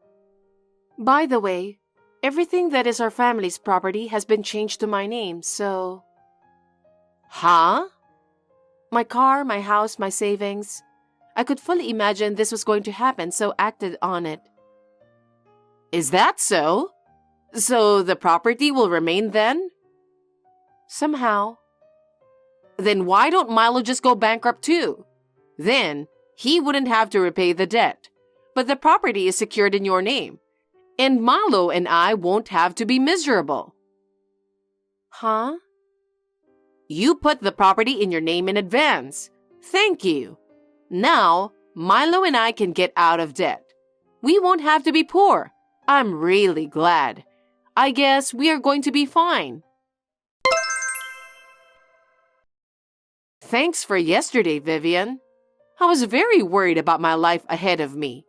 By the way, everything that is our family's property has been changed to my name, so... Huh? My car, my house, my savings. I could fully imagine this was going to happen, so acted on it. Is that so? So the property will remain then? Somehow. Then why don't Milo just go bankrupt too? Then he wouldn't have to repay the debt. But the property is secured in your name. And Milo and I won't have to be miserable. Huh? You put the property in your name in advance. Thank you. Now, Milo and I can get out of debt. We won't have to be poor. I'm really glad. I guess we are going to be fine. Thanks for yesterday, Vivian. I was very worried about my life ahead of me.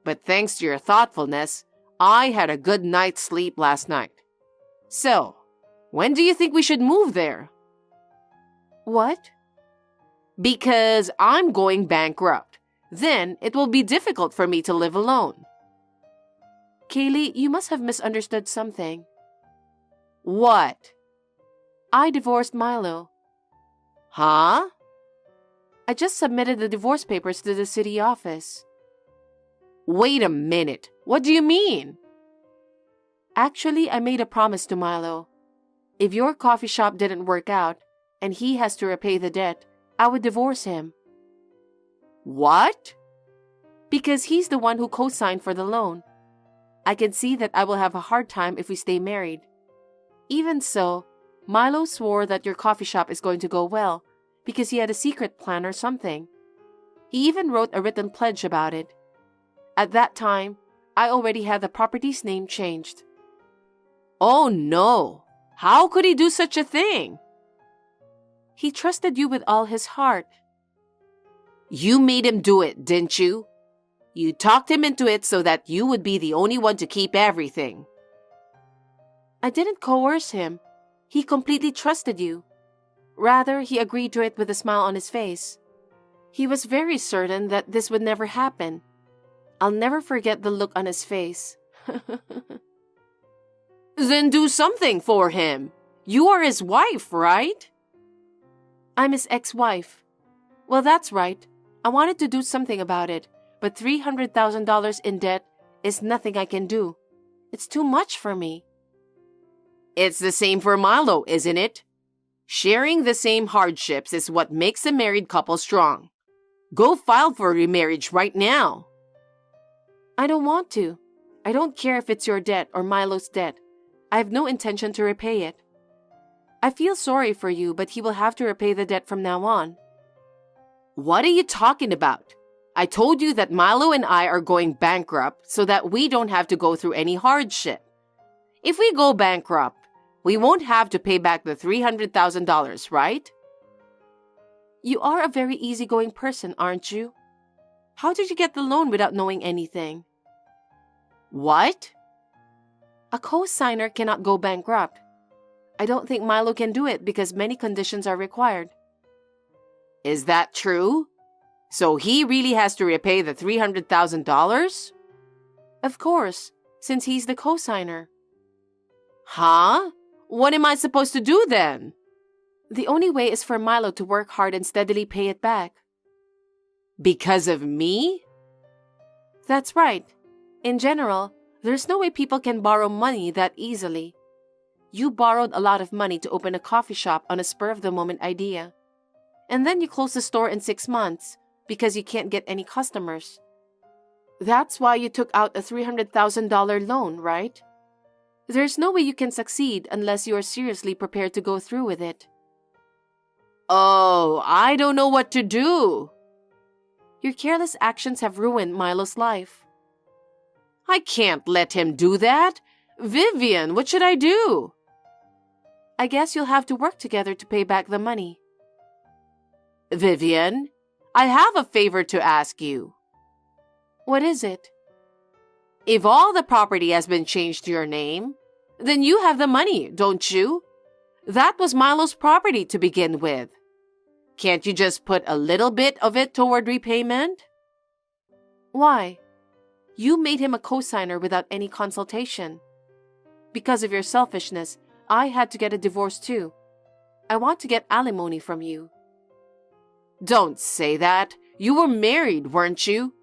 But thanks to your thoughtfulness, I had a good night's sleep last night. So, when do you think we should move there? What? Because I'm going bankrupt. Then it will be difficult for me to live alone. Kaylee, you must have misunderstood something. What? I divorced Milo. Huh? I just submitted the divorce papers to the city office. Wait a minute. What do you mean? Actually, I made a promise to Milo. If your coffee shop didn't work out and he has to repay the debt, I would divorce him. What? Because he's the one who co-signed for the loan. I can see that I will have a hard time if we stay married. Even so, Milo swore that your coffee shop is going to go well because he had a secret plan or something. He even wrote a written pledge about it. At that time, I already had the property's name changed. Oh no! How could he do such a thing? He trusted you with all his heart. You made him do it, didn't you? You talked him into it so that you would be the only one to keep everything. I didn't coerce him. He completely trusted you. Rather, he agreed to it with a smile on his face. He was very certain that this would never happen. I'll never forget the look on his face. Then do something for him. You are his wife, right? I'm his ex-wife. Well, that's right. I wanted to do something about it, but $300,000 in debt is nothing I can do. It's too much for me. It's the same for Milo, isn't it? Sharing the same hardships is what makes a married couple strong. Go file for remarriage right now. I don't want to. I don't care if it's your debt or Milo's debt. I have no intention to repay it. I feel sorry for you, but he will have to repay the debt from now on. What are you talking about? I told you that Milo and I are going bankrupt so that we don't have to go through any hardship. If we go bankrupt, we won't have to pay back the $300,000, right? You are a very easygoing person, aren't you? How did you get the loan without knowing anything? What? A co-signer cannot go bankrupt. I don't think Milo can do it because many conditions are required. Is that true? So he really has to repay the $300,000? Of course, since he's the co-signer. Huh? What am I supposed to do then? The only way is for Milo to work hard and steadily pay it back. Because of me? That's right. In general, there's no way people can borrow money that easily. You borrowed a lot of money to open a coffee shop on a spur-of-the-moment idea. And then you close the store in 6 months because you can't get any customers. That's why you took out a $300,000 loan, right? There's no way you can succeed unless you are seriously prepared to go through with it. Oh, I don't know what to do. Your careless actions have ruined Milo's life. I can't let him do that. Vivian, what should I do? I guess you'll have to work together to pay back the money. Vivian, I have a favor to ask you. What is it? If all the property has been changed to your name, then you have the money, don't you? That was Milo's property to begin with. Can't you just put a little bit of it toward repayment? Why? You made him a co-signer without any consultation. Because of your selfishness, I had to get a divorce too. I want to get alimony from you. Don't say that. You were married, weren't you?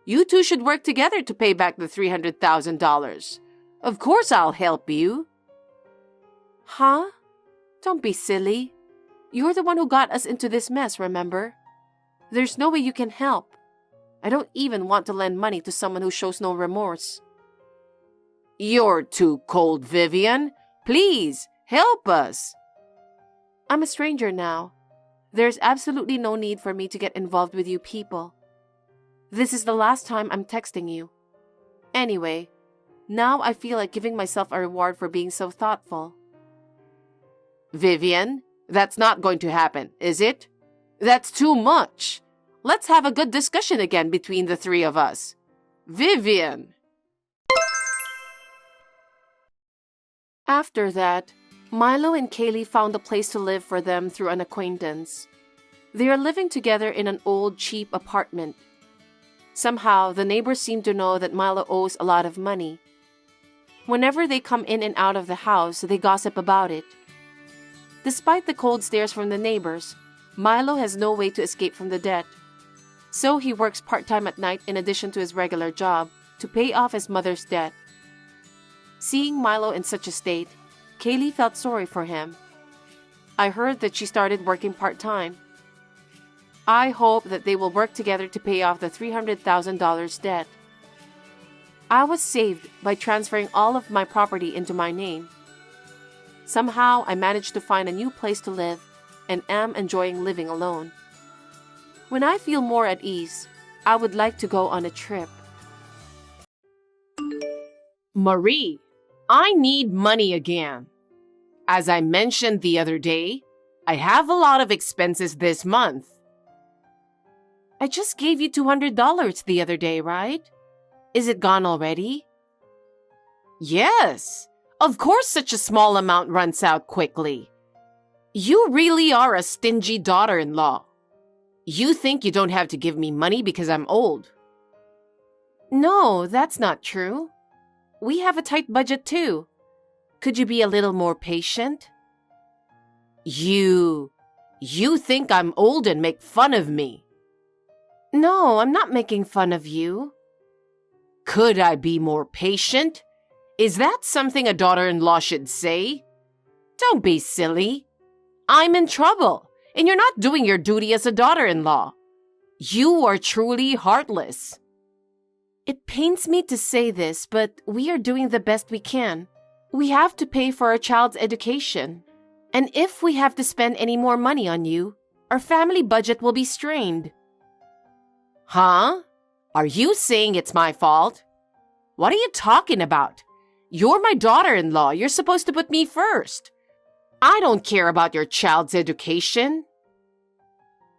You two should work together to pay back the $300,000. Of course I'll help you. Huh? Don't be silly. You're the one who got us into this mess, remember? There's no way you can help. I don't even want to lend money to someone who shows no remorse. You're too cold, Vivian. Please, help us. I'm a stranger now. There's absolutely no need for me to get involved with you people. This is the last time I'm texting you. Anyway, now I feel like giving myself a reward for being so thoughtful. Vivian, that's not going to happen, is it? That's too much. Let's have a good discussion again between the three of us. Vivian. After that, Milo and Kaylee found a place to live for them through an acquaintance. They are living together in an old, cheap apartment. Somehow, the neighbors seem to know that Milo owes a lot of money. Whenever they come in and out of the house, they gossip about it. Despite the cold stares from the neighbors, Milo has no way to escape from the debt. So he works part-time at night in addition to his regular job to pay off his mother's debt. Seeing Milo in such a state, Kaylee felt sorry for him. I heard that she started working part-time. I hope that they will work together to pay off the $300,000 debt. I was saved by transferring all of my property into my name. Somehow, I managed to find a new place to live and am enjoying living alone. When I feel more at ease, I would like to go on a trip. Marie, I need money again. As I mentioned the other day, I have a lot of expenses this month. I just gave you $200 the other day, right? Is it gone already? Yes, of course such a small amount runs out quickly. You really are a stingy daughter-in-law. You think you don't have to give me money because I'm old. No, that's not true. We have a tight budget too. Could you be a little more patient? You think I'm old and make fun of me. No, I'm not making fun of you. Could I be more patient? Is that something a daughter-in-law should say? Don't be silly. I'm in trouble, and you're not doing your duty as a daughter-in-law. You are truly heartless. It pains me to say this, but we are doing the best we can. We have to pay for our child's education. And if we have to spend any more money on you, our family budget will be strained. Huh? Are you saying it's my fault? What are you talking about? You're my daughter-in-law. You're supposed to put me first. I don't care about your child's education.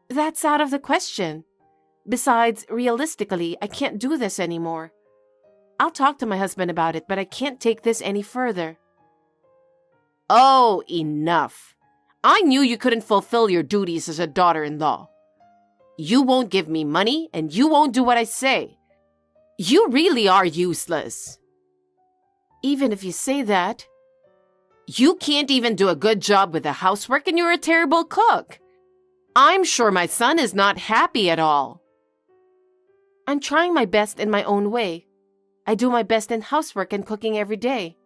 That's out of the question. Besides, realistically, I can't do this anymore. I'll talk to my husband about it, but I can't take this any further. Oh, enough. I knew you couldn't fulfill your duties as a daughter-in-law. You won't give me money, and you won't do what I say. You really are useless. Even if you say that, you can't even do a good job with the housework, and you're a terrible cook. I'm sure my son is not happy at all. I'm trying my best in my own way. I do my best in housework and cooking every day.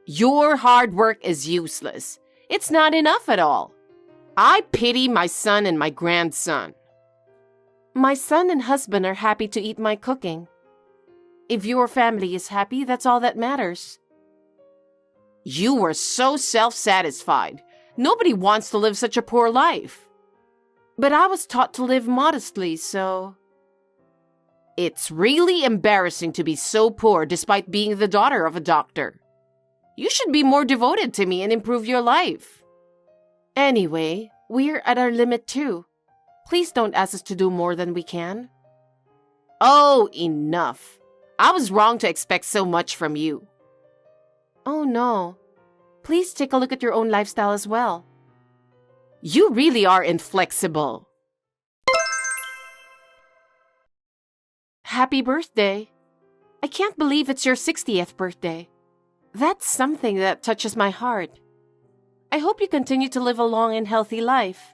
Your hard work is useless. It's not enough at all. I pity my son and my grandson. My son and husband are happy to eat my cooking. If your family is happy, that's all that matters. You were so self-satisfied. Nobody wants to live such a poor life. But I was taught to live modestly, so... It's really embarrassing to be so poor despite being the daughter of a doctor. You should be more devoted to me and improve your life. Anyway, we're at our limit too. Please don't ask us to do more than we can. Oh, enough. I was wrong to expect so much from you. Oh no. Please take a look at your own lifestyle as well. You really are inflexible. Happy birthday. I can't believe it's your 60th birthday. That's something that touches my heart. I hope you continue to live a long and healthy life.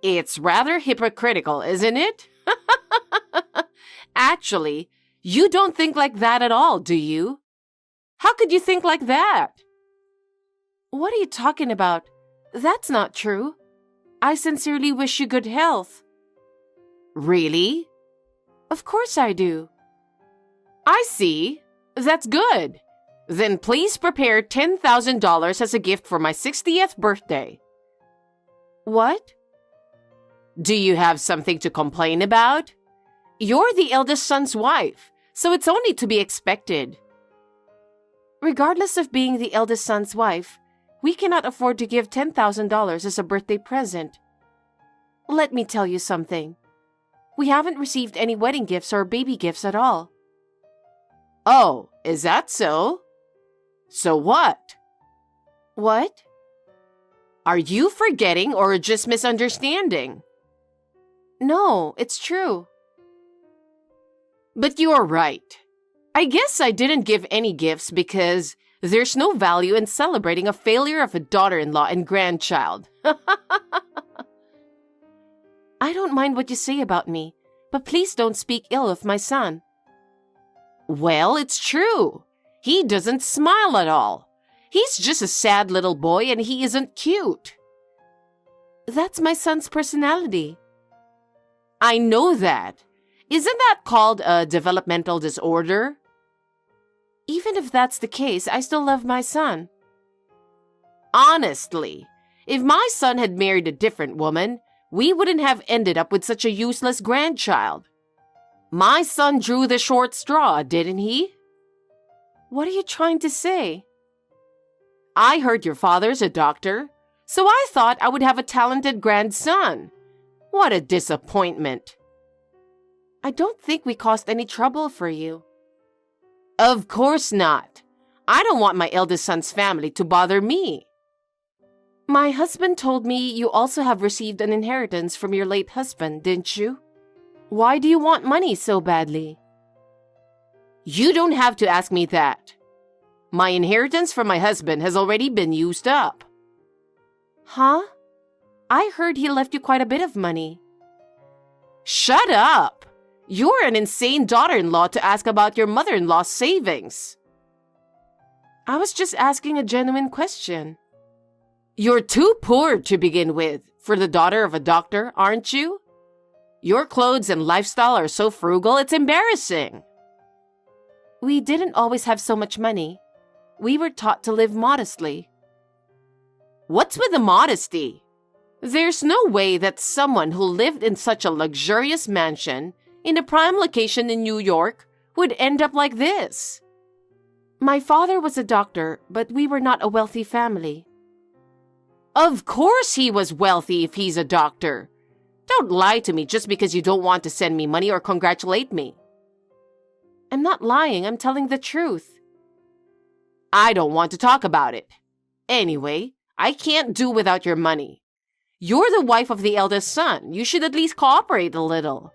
It's rather hypocritical, isn't it? Actually, you don't think like that at all, do you? How could you think like that? What are you talking about? That's not true. I sincerely wish you good health. Really? Of course I do. I see. That's good. Then please prepare $10,000 as a gift for my 60th birthday. What? Do you have something to complain about? You're the eldest son's wife, so it's only to be expected. Regardless of being the eldest son's wife, we cannot afford to give $10,000 as a birthday present. Let me tell you something. We haven't received any wedding gifts or baby gifts at all. Oh, is that so? So what? What? Are you forgetting or just misunderstanding? No, it's true. But you're right. I guess I didn't give any gifts because there's no value in celebrating a failure of a daughter-in-law and grandchild. I don't mind what you say about me, but please don't speak ill of my son. Well, it's true. He doesn't smile at all. He's just a sad little boy and he isn't cute. That's my son's personality. I know that. Isn't that called a developmental disorder? Even if that's the case, I still love my son. Honestly, if my son had married a different woman, we wouldn't have ended up with such a useless grandchild. My son drew the short straw, didn't he? What are you trying to say? I heard your father's a doctor, so I thought I would have a talented grandson. What a disappointment. I don't think we caused any trouble for you. Of course not. I don't want my eldest son's family to bother me. My husband told me you also have received an inheritance from your late husband, didn't you? Why do you want money so badly? You don't have to ask me that. My inheritance from my husband has already been used up. Huh? I heard he left you quite a bit of money. Shut up! You're an insane daughter-in-law to ask about your mother-in-law's savings. I was just asking a genuine question. You're too poor to begin with for the daughter of a doctor, aren't you? Your clothes and lifestyle are so frugal, it's embarrassing. We didn't always have so much money. We were taught to live modestly. What's with the modesty? There's no way that someone who lived in such a luxurious mansion in a prime location in New York would end up like this. My father was a doctor, but we were not a wealthy family. Of course he was wealthy if he's a doctor. Don't lie to me just because you don't want to send me money or congratulate me. I'm not lying, I'm telling the truth. I don't want to talk about it. Anyway, I can't do without your money. You're the wife of the eldest son. You should at least cooperate a little.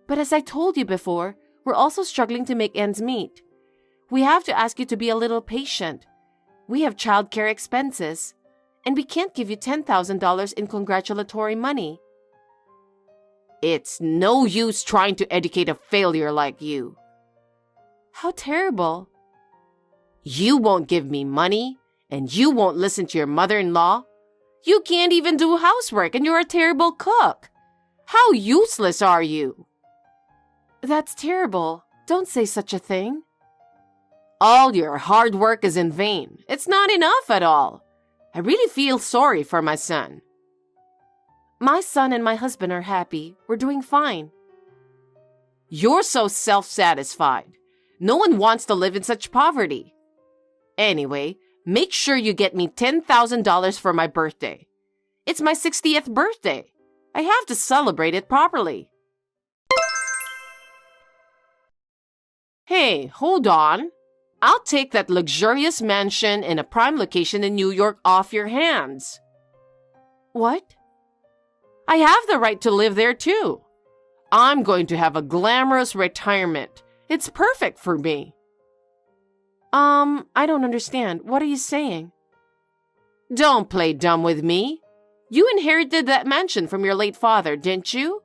But as I told you before, we're also struggling to make ends meet. We have to ask you to be a little patient. We have childcare expenses, and we can't give you $10,000 in congratulatory money. It's no use trying to educate a failure like you. How terrible. You won't give me money, and you won't listen to your mother-in-law. You can't even do housework, and you're a terrible cook. How useless are you? That's terrible. Don't say such a thing. All your hard work is in vain. It's not enough at all. I really feel sorry for my son. My son and my husband are happy. We're doing fine. You're so self-satisfied. No one wants to live in such poverty. Anyway, make sure you get me $10,000 for my birthday. It's my 60th birthday. I have to celebrate it properly. Hey, hold on. I'll take that luxurious mansion in a prime location in New York off your hands. What? I have the right to live there too. I'm going to have a glamorous retirement. It's perfect for me. I don't understand. What are you saying? Don't play dumb with me. You inherited that mansion from your late father, didn't you?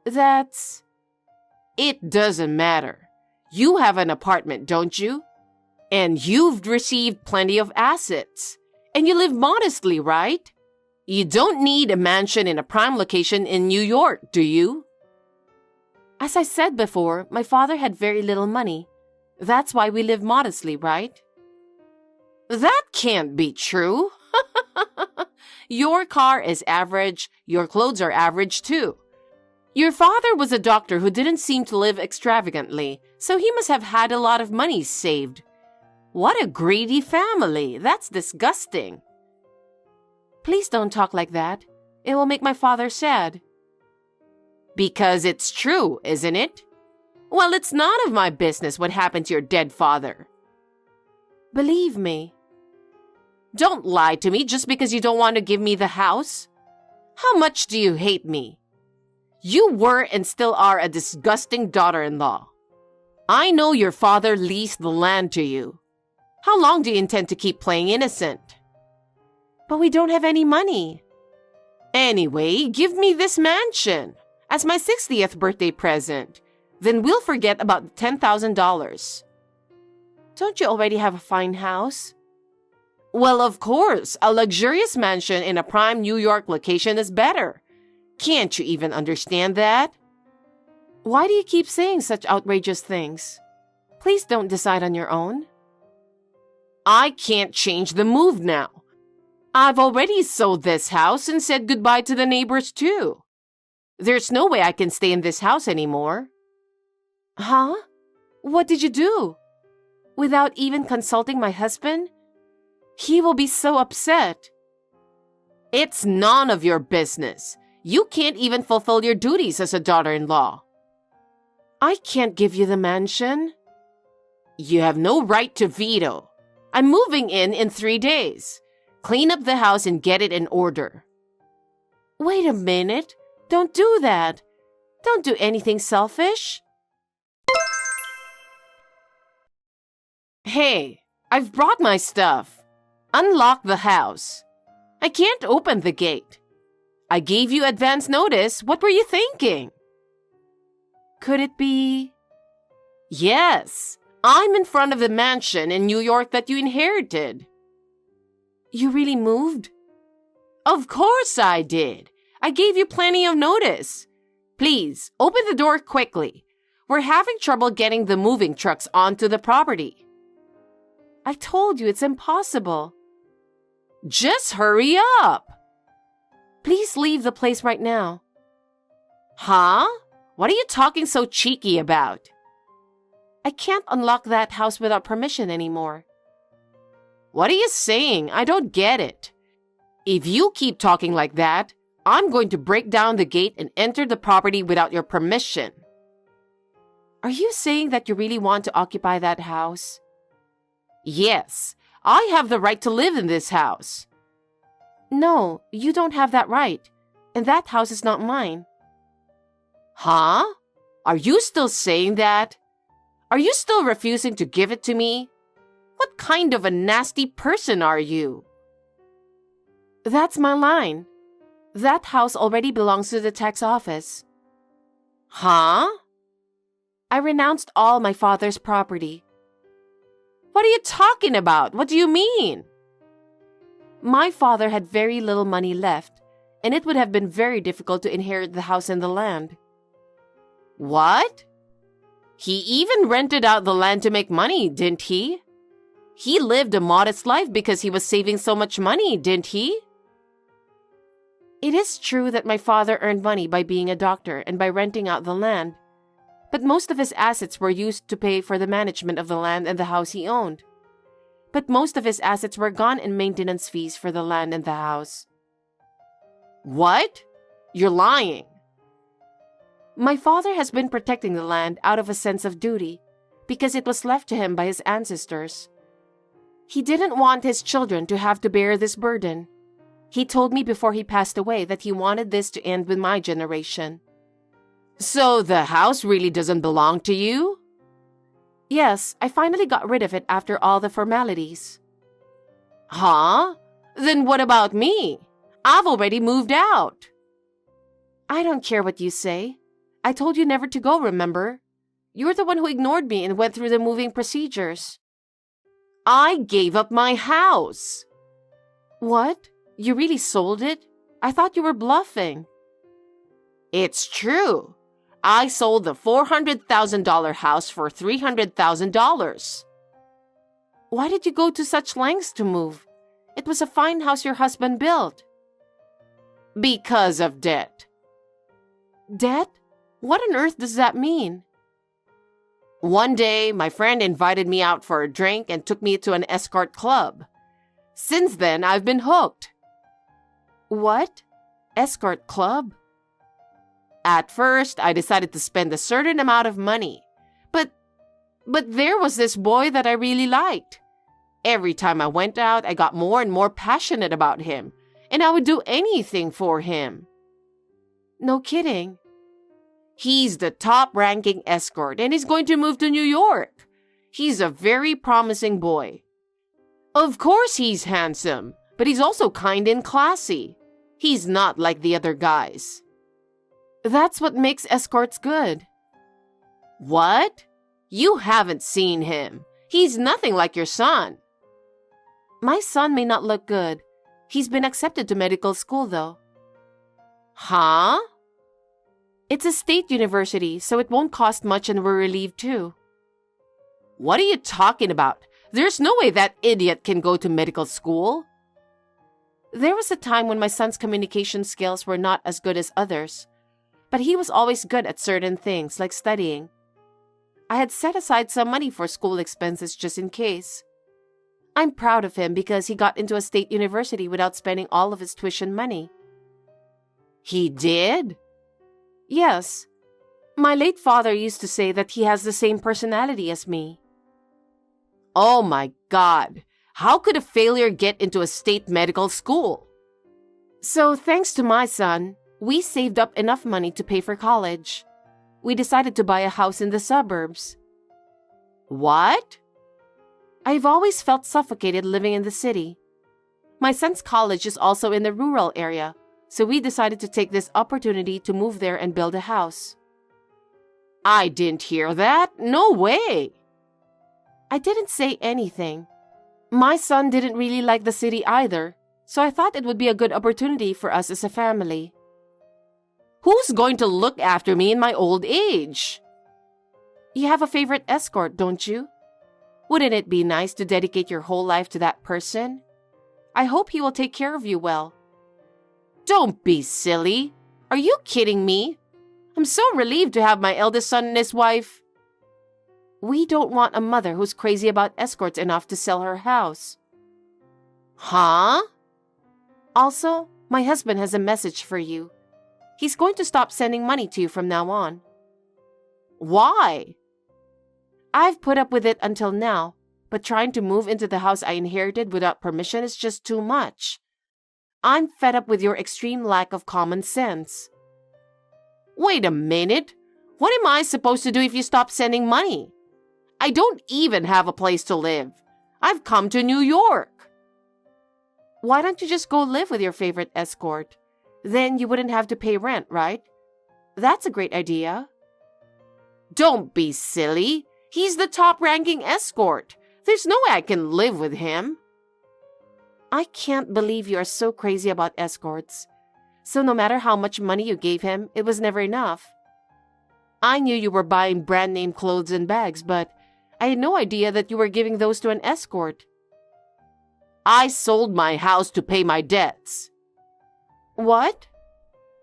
It doesn't matter. You have an apartment, don't you? And you've received plenty of assets. And you live modestly, right? You don't need a mansion in a prime location in New York, do you? As I said before, my father had very little money. That's why we live modestly, right? That can't be true. Your car is average. Your clothes are average too. Your father was a doctor who didn't seem to live extravagantly, so he must have had a lot of money saved. What a greedy family. That's disgusting. Please don't talk like that. It will make my father sad. Because it's true, isn't it? Well, it's none of my business what happened to your dead father. Believe me. Don't lie to me just because you don't want to give me the house. How much do you hate me? You were and still are a disgusting daughter-in-law. I know your father leased the land to you. How long do you intend to keep playing innocent? But we don't have any money. Anyway, give me this mansion as my 60th birthday present. Then we'll forget about the $10,000. Don't you already have a fine house? Well, of course, a luxurious mansion in a prime New York location is better. Can't you even understand that? Why do you keep saying such outrageous things? Please don't decide on your own. I can't change the move now. I've already sold this house and said goodbye to the neighbors too. There's no way I can stay in this house anymore. Huh? What did you do? Without even consulting my husband? He will be so upset. It's none of your business. You can't even fulfill your duties as a daughter-in-law. I can't give you the mansion. You have no right to veto. I'm moving in 3 days. Clean up the house and get it in order. Wait a minute. Don't do that. Don't do anything selfish. Hey, I've brought my stuff. Unlock the house. I can't open the gate. I gave you advance notice. What were you thinking? Could it be? Yes, I'm in front of the mansion in New York that you inherited. You really moved? Of course I did. I gave you plenty of notice. Please, open the door quickly. We're having trouble getting the moving trucks onto the property. I told you it's impossible. Just hurry up. Please leave the place right now. Huh? What are you talking so cheeky about? I can't unlock that house without permission anymore. What are you saying? I don't get it. If you keep talking like that, I'm going to break down the gate and enter the property without your permission. Are you saying that you really want to occupy that house? Yes, I have the right to live in this house. No, you don't have that right. And that house is not mine. Huh? Are you still saying that? Are you still refusing to give it to me? What kind of a nasty person are you? That's my line. That house already belongs to the tax office. Huh? I renounced all my father's property. What are you talking about? What do you mean? My father had very little money left, and it would have been very difficult to inherit the house and the land. What? He even rented out the land to make money, didn't he? He lived a modest life because he was saving so much money, didn't he? It is true that my father earned money by being a doctor and by renting out the land, but most of his assets were used to pay for the management of the land and the house he owned. But most of his assets were gone in maintenance fees for the land and the house. What? You're lying. My father has been protecting the land out of a sense of duty because it was left to him by his ancestors. He didn't want his children to have to bear this burden. He told me before he passed away that he wanted this to end with my generation. So the house really doesn't belong to you? Yes, I finally got rid of it after all the formalities. Huh? Then what about me? I've already moved out. I don't care what you say. I told you never to go, remember? You're the one who ignored me and went through the moving procedures. I gave up my house. What? You really sold it? I thought you were bluffing. It's true. I sold the $400,000 house for $300,000. Why did you go to such lengths to move? It was a fine house your husband built. Because of debt. Debt? What on earth does that mean? One day, my friend invited me out for a drink and took me to an escort club. Since then, I've been hooked. What? escort club? At first, I decided to spend a certain amount of money. But there was this boy that I really liked. Every time I went out, I got more and more passionate about him, and I would do anything for him. No kidding. He's the top-ranking escort, and he's going to move to New York. He's a very promising boy. Of course he's handsome, but he's also kind and classy. He's not like the other guys. That's what makes escorts good. What? You haven't seen him. He's nothing like your son. My son may not look good. He's been accepted to medical school, though. Huh? It's a state university, so it won't cost much, and we're relieved too. What are you talking about? There's no way that idiot can go to medical school. There was a time when my son's communication skills were not as good as others, but he was always good at certain things, like studying. I had set aside some money for school expenses just in case. I'm proud of him because he got into a state university without spending all of his tuition money. He did? Yes. My late father used to say that he has the same personality as me. Oh my God! How could a failure get into a state medical school? So, thanks to my son, we saved up enough money to pay for college. We decided to buy a house in the suburbs. What? I've always felt suffocated living in the city. My son's college is also in the rural area, so we decided to take this opportunity to move there and build a house. I didn't hear that. No way. I didn't say anything. My son didn't really like the city either, so I thought it would be a good opportunity for us as a family. Who's going to look after me in my old age? You have a favorite escort, don't you? Wouldn't it be nice to dedicate your whole life to that person? I hope he will take care of you well. Don't be silly. Are you kidding me? I'm so relieved to have my eldest son and his wife. We don't want a mother who's crazy about escorts enough to sell her house. Huh? Also, my husband has a message for you. He's going to stop sending money to you from now on. Why? I've put up with it until now, but trying to move into the house I inherited without permission is just too much. I'm fed up with your extreme lack of common sense. Wait a minute. What am I supposed to do if you stop sending money? I don't even have a place to live. I've come to New York. Why don't you just go live with your favorite escort? Then you wouldn't have to pay rent, right? That's a great idea. Don't be silly. He's the top-ranking escort. There's no way I can live with him. I can't believe you are so crazy about escorts. So no matter how much money you gave him, it was never enough. I knew you were buying brand-name clothes and bags, but I had no idea that you were giving those to an escort. I sold my house to pay my debts. What?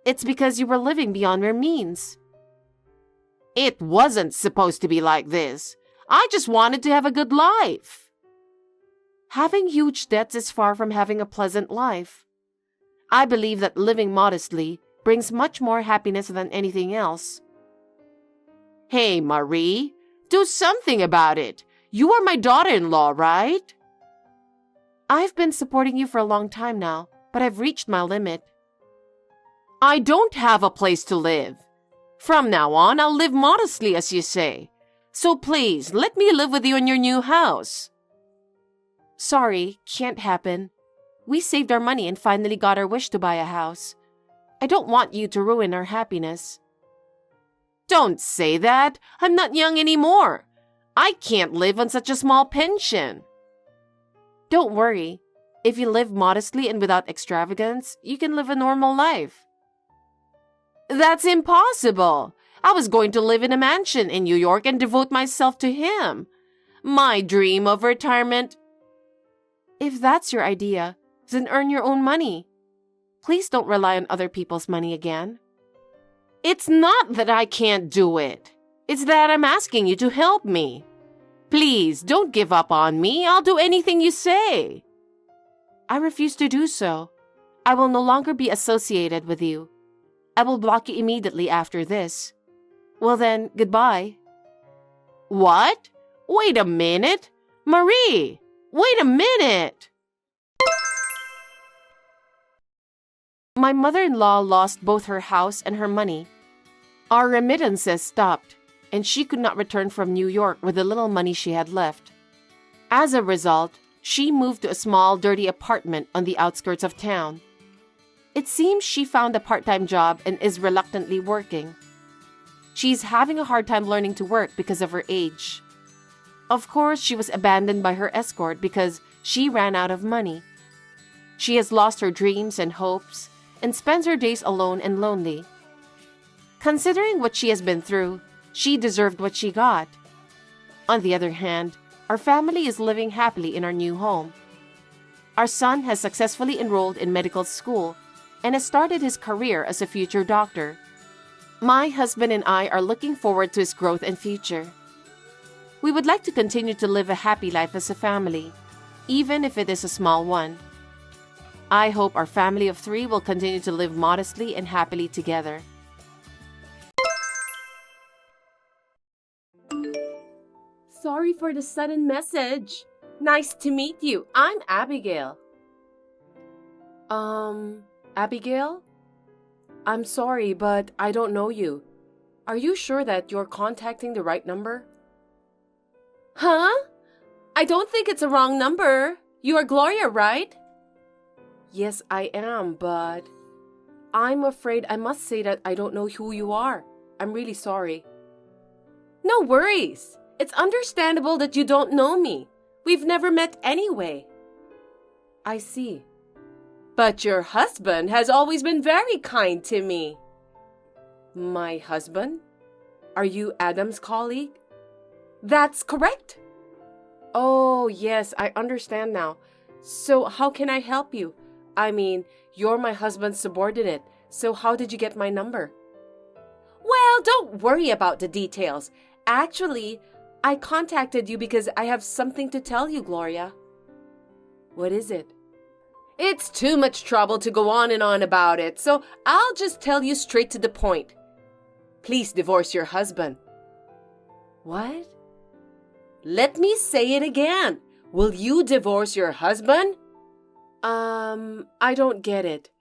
It's because you were living beyond your means. It wasn't supposed to be like this. I just wanted to have a good life. Having huge debts is far from having a pleasant life. I believe that living modestly brings much more happiness than anything else. Hey, Marie, do something about it. You are my daughter-in-law, right? I've been supporting you for a long time now, but I've reached my limit. I don't have a place to live. From now on, I'll live modestly, as you say. So please, let me live with you in your new house. Sorry, can't happen. We saved our money and finally got our wish to buy a house. I don't want you to ruin our happiness. Don't say that. I'm not young anymore. I can't live on such a small pension. Don't worry. If you live modestly and without extravagance, you can live a normal life. That's impossible. I was going to live in a mansion in New York and devote myself to him. My dream of retirement. If that's your idea, then earn your own money. Please don't rely on other people's money again. It's not that I can't do it. It's that I'm asking you to help me. Please, don't give up on me. I'll do anything you say. I refuse to do so. I will no longer be associated with you. I will block you immediately after this. Well then, goodbye. What? Wait a minute. Marie, wait a minute. My mother-in-law lost both her house and her money. Our remittances stopped, and she could not return from New York with the little money she had left. As a result, she moved to a small, dirty apartment on the outskirts of town. It seems she found a part-time job and is reluctantly working. She's having a hard time learning to work because of her age. Of course, she was abandoned by her escort because she ran out of money. She has lost her dreams and hopes and spends her days alone and lonely. Considering what she has been through, she deserved what she got. On the other hand, our family is living happily in our new home. Our son has successfully enrolled in medical school and has started his career as a future doctor. My husband and I are looking forward to his growth and future. We would like to continue to live a happy life as a family, even if it is a small one. I hope our family of 3 will continue to live modestly and happily together. Sorry for the sudden message. Nice to meet you. I'm Abigail. Abigail? I'm sorry, but I don't know you. Are you sure that you're contacting the right number? Huh? I don't think it's a wrong number. You are Gloria, right? Yes, I am, but I'm afraid I must say that I don't know who you are. I'm really sorry. No worries. It's understandable that you don't know me. We've never met anyway. I see. But your husband has always been very kind to me. My husband? Are you Adam's colleague? That's correct. Oh, yes, I understand now. So how can I help you? I mean, you're my husband's subordinate, so how did you get my number? Well, don't worry about the details. Actually, I contacted you because I have something to tell you, Gloria. What is it? It's too much trouble to go on and on about it, so I'll just tell you straight to the point. Please divorce your husband. What? Let me say it again. Will you divorce your husband? I don't get it.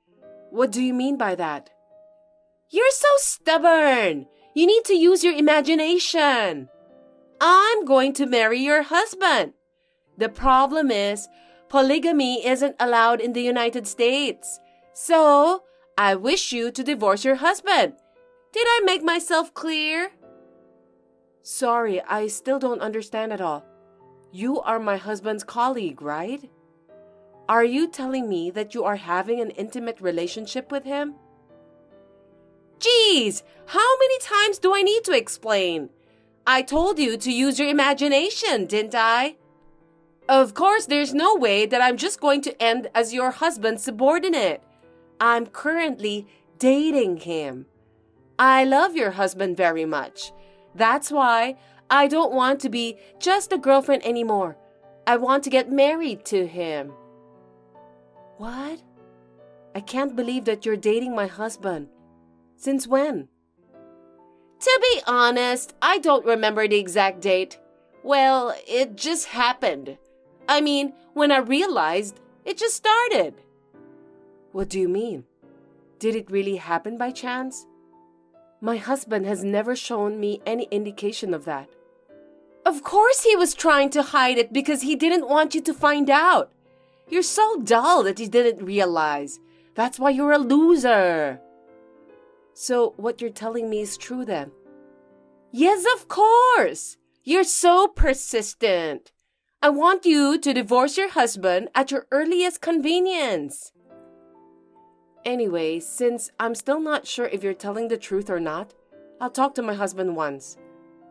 What do you mean by that? You're so stubborn. You need to use your imagination. I'm going to marry your husband. The problem is, polygamy isn't allowed in the United States. So, I wish you to divorce your husband. Did I make myself clear? Sorry, I still don't understand at all. You are my husband's colleague, right? Are you telling me that you are having an intimate relationship with him? Geez, how many times do I need to explain? I told you to use your imagination, didn't I? Of course, there's no way that I'm just going to end as your husband's subordinate. I'm currently dating him. I love your husband very much. That's why I don't want to be just a girlfriend anymore. I want to get married to him. What? I can't believe that you're dating my husband. Since when? To be honest, I don't remember the exact date. Well, it just happened. I mean, when I realized, it just started. What do you mean? Did it really happen by chance? My husband has never shown me any indication of that. Of course he was trying to hide it because he didn't want you to find out. You're so dull that you didn't realize. That's why you're a loser. So what you're telling me is true then? Yes, of course. You're so persistent. I want you to divorce your husband at your earliest convenience. Anyway, since I'm still not sure if you're telling the truth or not, I'll talk to my husband once.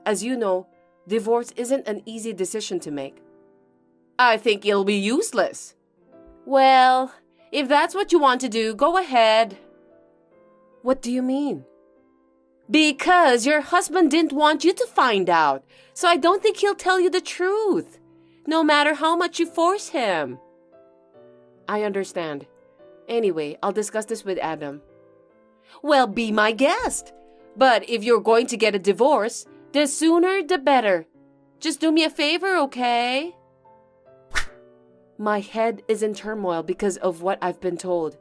As you know, divorce isn't an easy decision to make. I think it'll be useless. Well, if that's what you want to do, go ahead. What do you mean? Because your husband didn't want you to find out, so I don't think he'll tell you the truth, no matter how much you force him. I understand. Anyway, I'll discuss this with Adam. Well, be my guest. But if you're going to get a divorce, the sooner the better. Just do me a favor, okay? My head is in turmoil because of what I've been told.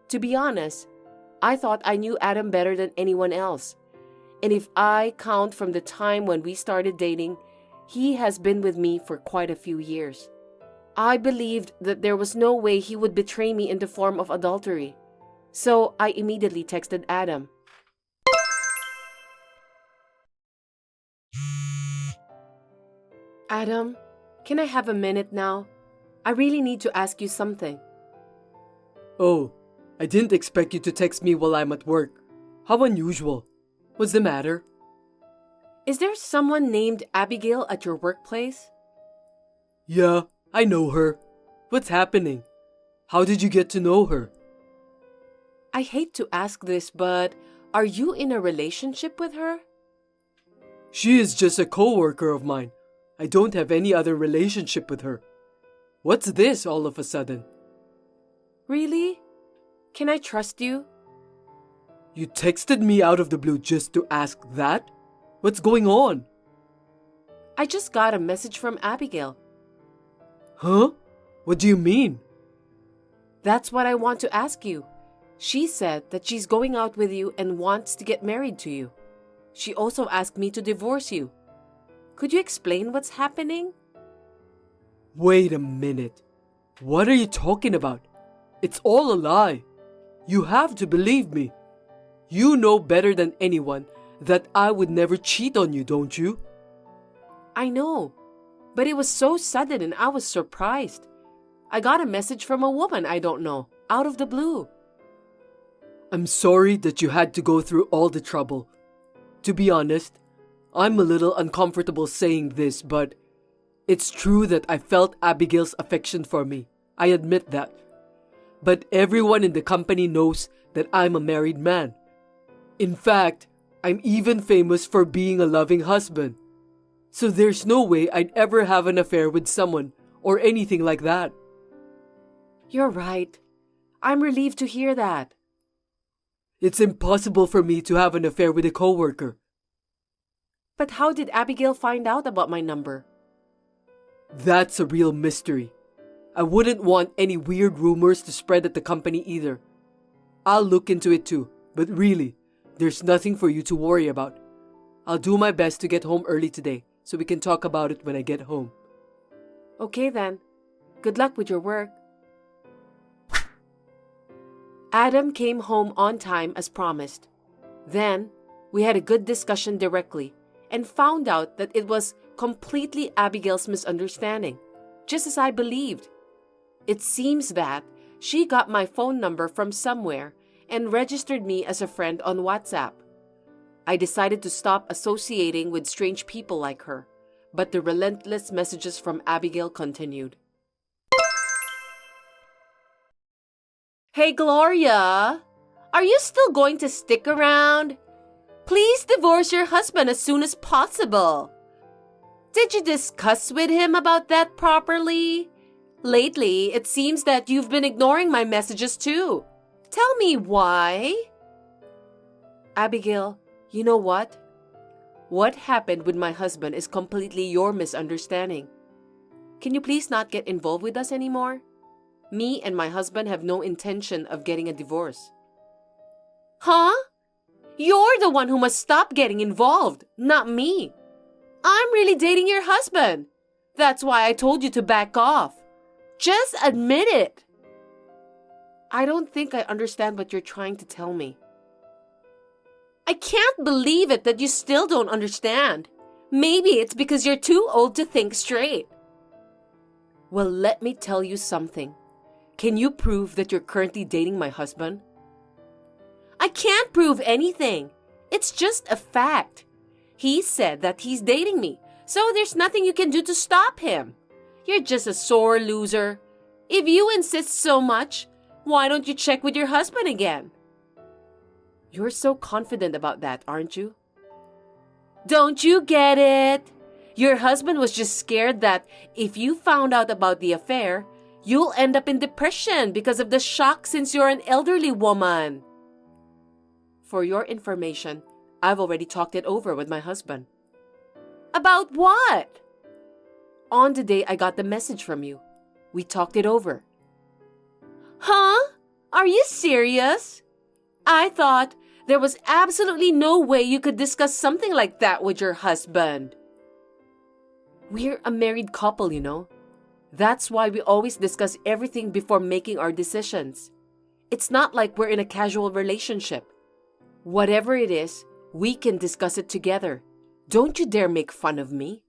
To be honest, I thought I knew Adam better than anyone else. And if I count from the time when we started dating, he has been with me for quite a few years. I believed that there was no way he would betray me in the form of adultery. So I immediately texted Adam. Adam, can I have a minute now? I really need to ask you something. Oh, I didn't expect you to text me while I'm at work. How unusual. What's the matter? Is there someone named Abigail at your workplace? Yeah, I know her. What's happening? How did you get to know her? I hate to ask this, but are you in a relationship with her? She is just a co-worker of mine. I don't have any other relationship with her. What's this all of a sudden? Really? Can I trust you? You texted me out of the blue just to ask that? What's going on? I just got a message from Abigail. Huh? What do you mean? That's what I want to ask you. She said that she's going out with you and wants to get married to you. She also asked me to divorce you. Could you explain what's happening? Wait a minute. What are you talking about? It's all a lie. You have to believe me. You know better than anyone that I would never cheat on you, don't you? I know, but it was so sudden and I was surprised. I got a message from a woman I don't know, out of the blue. I'm sorry that you had to go through all the trouble. To be honest, I'm a little uncomfortable saying this, but it's true that I felt Abigail's affection for me. I admit that. But everyone in the company knows that I'm a married man. In fact, I'm even famous for being a loving husband. So there's no way I'd ever have an affair with someone or anything like that. You're right. I'm relieved to hear that. It's impossible for me to have an affair with a coworker. But how did Abigail find out about my number? That's a real mystery. I wouldn't want any weird rumors to spread at the company either. I'll look into it too, but really, there's nothing for you to worry about. I'll do my best to get home early today so we can talk about it when I get home. Okay then. Good luck with your work. Adam came home on time as promised. Then, we had a good discussion directly and found out that it was completely Abigail's misunderstanding, just as I believed. It seems that she got my phone number from somewhere and registered me as a friend on WhatsApp. I decided to stop associating with strange people like her, but the relentless messages from Abigail continued. Hey, Gloria, are you still going to stick around? Please divorce your husband as soon as possible. Did you discuss with him about that properly? Lately, it seems that you've been ignoring my messages too. Tell me why. Abigail, you know what? What happened with my husband is completely your misunderstanding. Can you please not get involved with us anymore? Me and my husband have no intention of getting a divorce. Huh? You're the one who must stop getting involved, not me. I'm really dating your husband. That's why I told you to back off. Just admit it. I don't think I understand what you're trying to tell me. I can't believe it that you still don't understand. Maybe it's because you're too old to think straight. Well, let me tell you something. Can you prove that you're currently dating my husband? I can't prove anything. It's just a fact. He said that he's dating me, so there's nothing you can do to stop him. You're just a sore loser. If you insist so much, why don't you check with your husband again? You're so confident about that, aren't you? Don't you get it? Your husband was just scared that if you found out about the affair, You'll end up in depression because of the shock since you're an elderly woman. For your information, I've already talked it over with my husband. About what? On the day I got the message from you. We talked it over. Huh? Are you serious? I thought there was absolutely no way you could discuss something like that with your husband. We're a married couple, you know. That's why we always discuss everything before making our decisions. It's not like we're in a casual relationship. Whatever it is, we can discuss it together. Don't you dare make fun of me.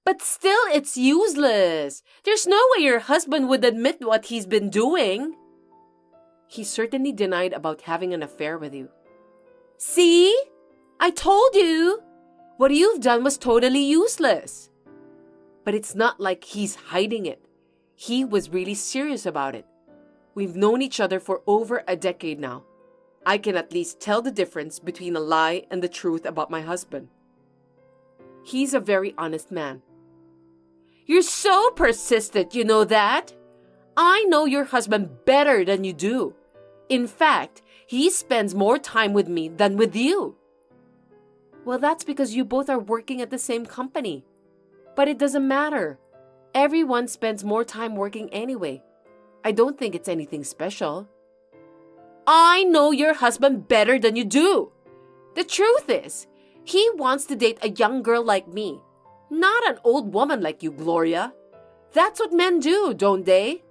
But still, it's useless. There's no way your husband would admit what he's been doing. He certainly denied about having an affair with you. See? I told you. What you've done was totally useless. But it's not like he's hiding it. He was really serious about it. We've known each other for over a decade now. I can at least tell the difference between a lie and the truth about my husband. He's a very honest man. You're so persistent, you know that? I know your husband better than you do. In fact, he spends more time with me than with you. Well, that's because you both are working at the same company. But it doesn't matter. Everyone spends more time working anyway. I don't think it's anything special. I know your husband better than you do. The truth is, he wants to date a young girl like me, not an old woman like you, Gloria. That's what men do, don't they?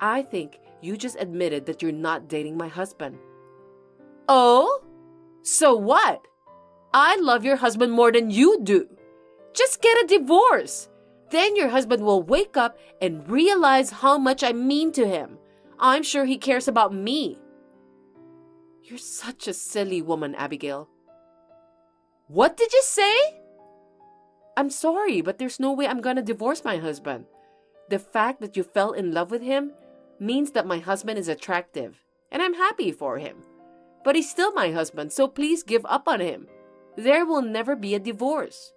I think you just admitted that you're not dating my husband. Oh? So what? I love your husband more than you do. Just get a divorce. Then your husband will wake up and realize how much I mean to him. I'm sure he cares about me. You're such a silly woman, Abigail. What did you say? I'm sorry, but there's no way I'm gonna divorce my husband. The fact that you fell in love with him means that my husband is attractive, and I'm happy for him. But he's still my husband, so please give up on him. There will never be a divorce.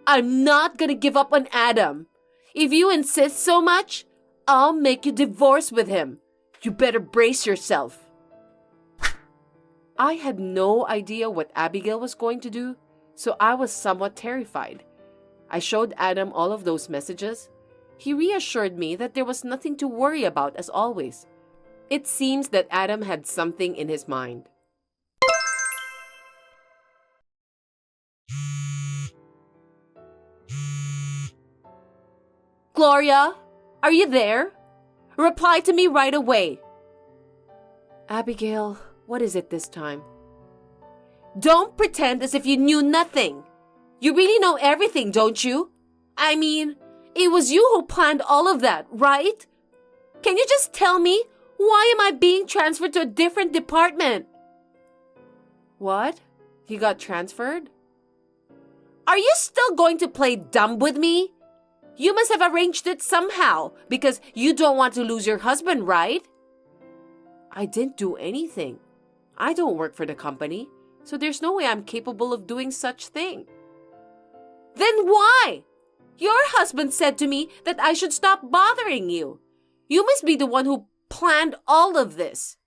I'm not gonna give up on Adam. If you insist so much, I'll make you divorce with him. You better brace yourself. I had no idea what Abigail was going to do, so I was somewhat terrified. I showed Adam all of those messages. He reassured me that there was nothing to worry about as always. It seems that Adam had something in his mind. Gloria, are you there? Reply to me right away. Abigail, what is it this time? Don't pretend as if you knew nothing. You really know everything, don't you? I mean, it was you who planned all of that, right? Can you just tell me, why am I being transferred to a different department? What? You got transferred? Are you still going to play dumb with me? You must have arranged it somehow because you don't want to lose your husband, right? I didn't do anything. I don't work for the company, so there's no way I'm capable of doing such thing. Then why? Your husband said to me that I should stop bothering you. You must be the one who planned all of this.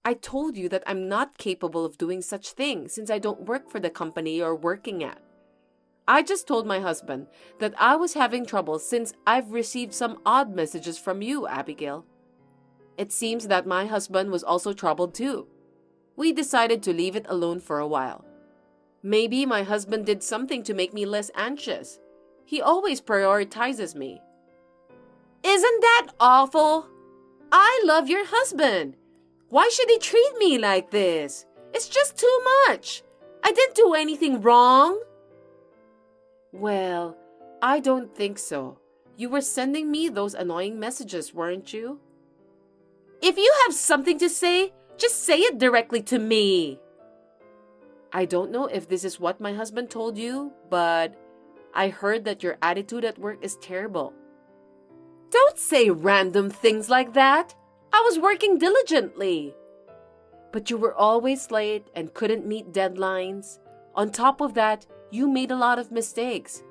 I told you that I'm not capable of doing such things since I don't work for the company you're working at. I just told my husband that I was having trouble since I've received some odd messages from you, Abigail. It seems that my husband was also troubled too. We decided to leave it alone for a while. Maybe my husband did something to make me less anxious. He always prioritizes me. Isn't that awful? I love your husband. Why should he treat me like this? It's just too much. I didn't do anything wrong. Well, I don't think so. You were sending me those annoying messages, weren't you? If you have something to say, just say it directly to me. I don't know if this is what my husband told you, but I heard that your attitude at work is terrible. Don't say random things like that. I was working diligently. But you were always late and couldn't meet deadlines. On top of that, you made a lot of mistakes.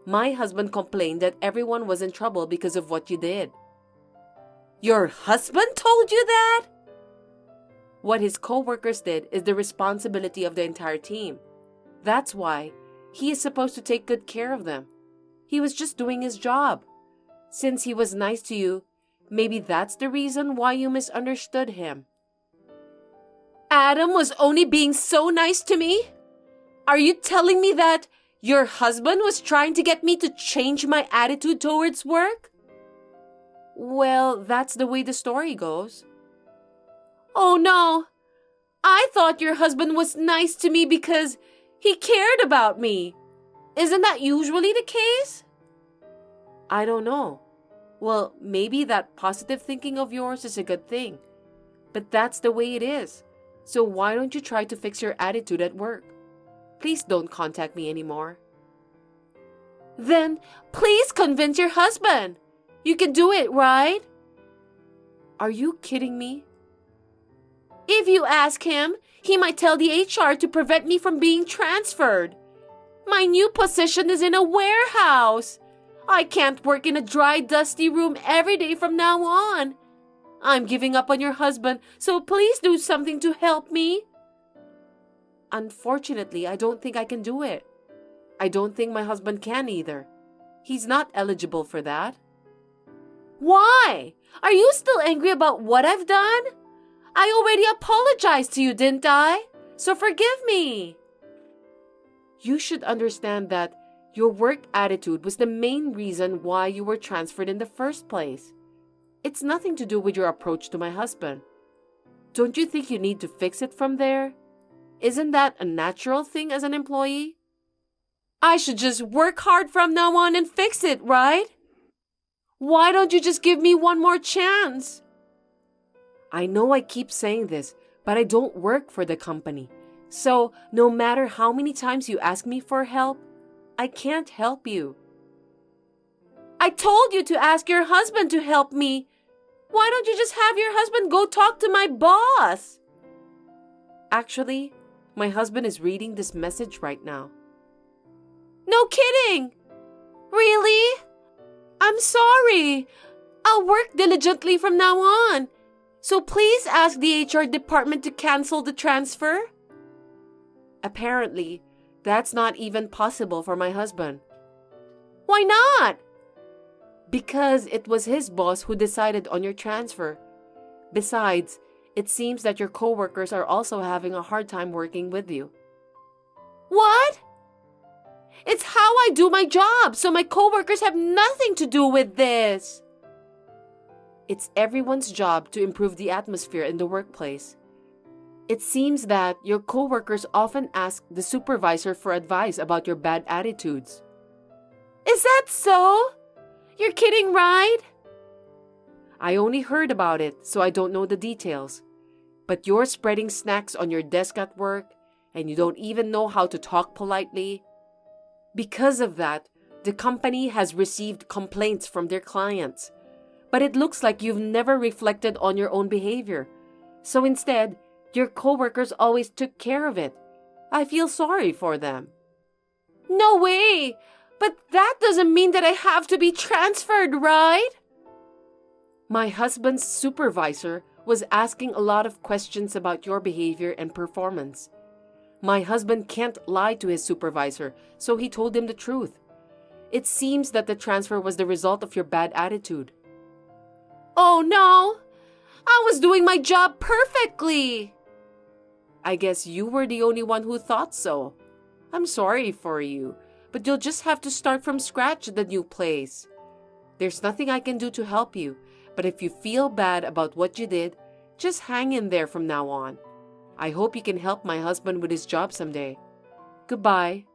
My husband complained that everyone was in trouble because of what you did. Your husband told you that? What his co-workers did is the responsibility of the entire team. That's why he is supposed to take good care of them. He was just doing his job. Since he was nice to you, maybe that's the reason why you misunderstood him. Adam was only being so nice to me? Are you telling me that your husband was trying to get me to change my attitude towards work? Well, that's the way the story goes. Oh no! I thought your husband was nice to me because he cared about me. Isn't that usually the case? I don't know. Well, maybe that positive thinking of yours is a good thing. But that's the way it is. So why don't you try to fix your attitude at work? Please don't contact me anymore. Then please convince your husband. You can do it, right? Are you kidding me? If you ask him, he might tell the HR to prevent me from being transferred. My new position is in a warehouse. I can't work in a dry, dusty room every day from now on. I'm giving up on your husband, so please do something to help me. Unfortunately, I don't think I can do it. I don't think my husband can either. He's not eligible for that. Why? Are you still angry about what I've done? I already apologized to you, didn't I? So forgive me. You should understand that your work attitude was the main reason why you were transferred in the first place. It's nothing to do with your approach to my husband. Don't you think you need to fix it from there? Isn't that a natural thing as an employee? I should just work hard from now on and fix it, right? Why don't you just give me one more chance? I know I keep saying this, but I don't work for the company. So no matter how many times you ask me for help, I can't help you. I told you to ask your husband to help me. Why don't you just have your husband go talk to my boss? Actually, my husband is reading this message right now. No kidding! Really? I'm sorry. I'll work diligently from now on. So please ask the HR department to cancel the transfer. Apparently, that's not even possible for my husband. Why not? Because it was his boss who decided on your transfer. Besides, it seems that your coworkers are also having a hard time working with you. What? It's how I do my job, so my coworkers have nothing to do with this. It's everyone's job to improve the atmosphere in the workplace. It seems that your coworkers often ask the supervisor for advice about your bad attitudes. Is that so? You're kidding, right? I only heard about it, so I don't know the details. But you're spreading snacks on your desk at work, and you don't even know how to talk politely. Because of that, the company has received complaints from their clients. But it looks like you've never reflected on your own behavior. So instead, your coworkers always took care of it. I feel sorry for them. No way! But that doesn't mean that I have to be transferred, right? My husband's supervisor was asking a lot of questions about your behavior and performance. My husband can't lie to his supervisor, so he told him the truth. It seems that the transfer was the result of your bad attitude. Oh no! I was doing my job perfectly! I guess you were the only one who thought so. I'm sorry for you, but you'll just have to start from scratch at the new place. There's nothing I can do to help you, but if you feel bad about what you did, just hang in there from now on. I hope you can help my husband with his job someday. Goodbye.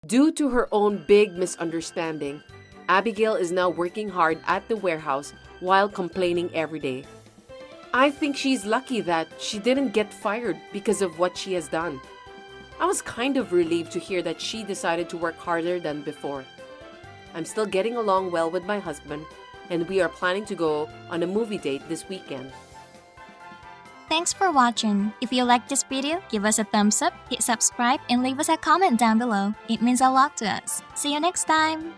Due to her own big misunderstanding, Abigail is now working hard at the warehouse while complaining every day. I think she's lucky that she didn't get fired because of what she has done. I was kind of relieved to hear that she decided to work harder than before. I'm still getting along well with my husband, and we are planning to go on a movie date this weekend. Thanks for watching. If you liked this video, give us a thumbs up, hit subscribe, and leave us a comment down below. It means a lot to us. See you next time!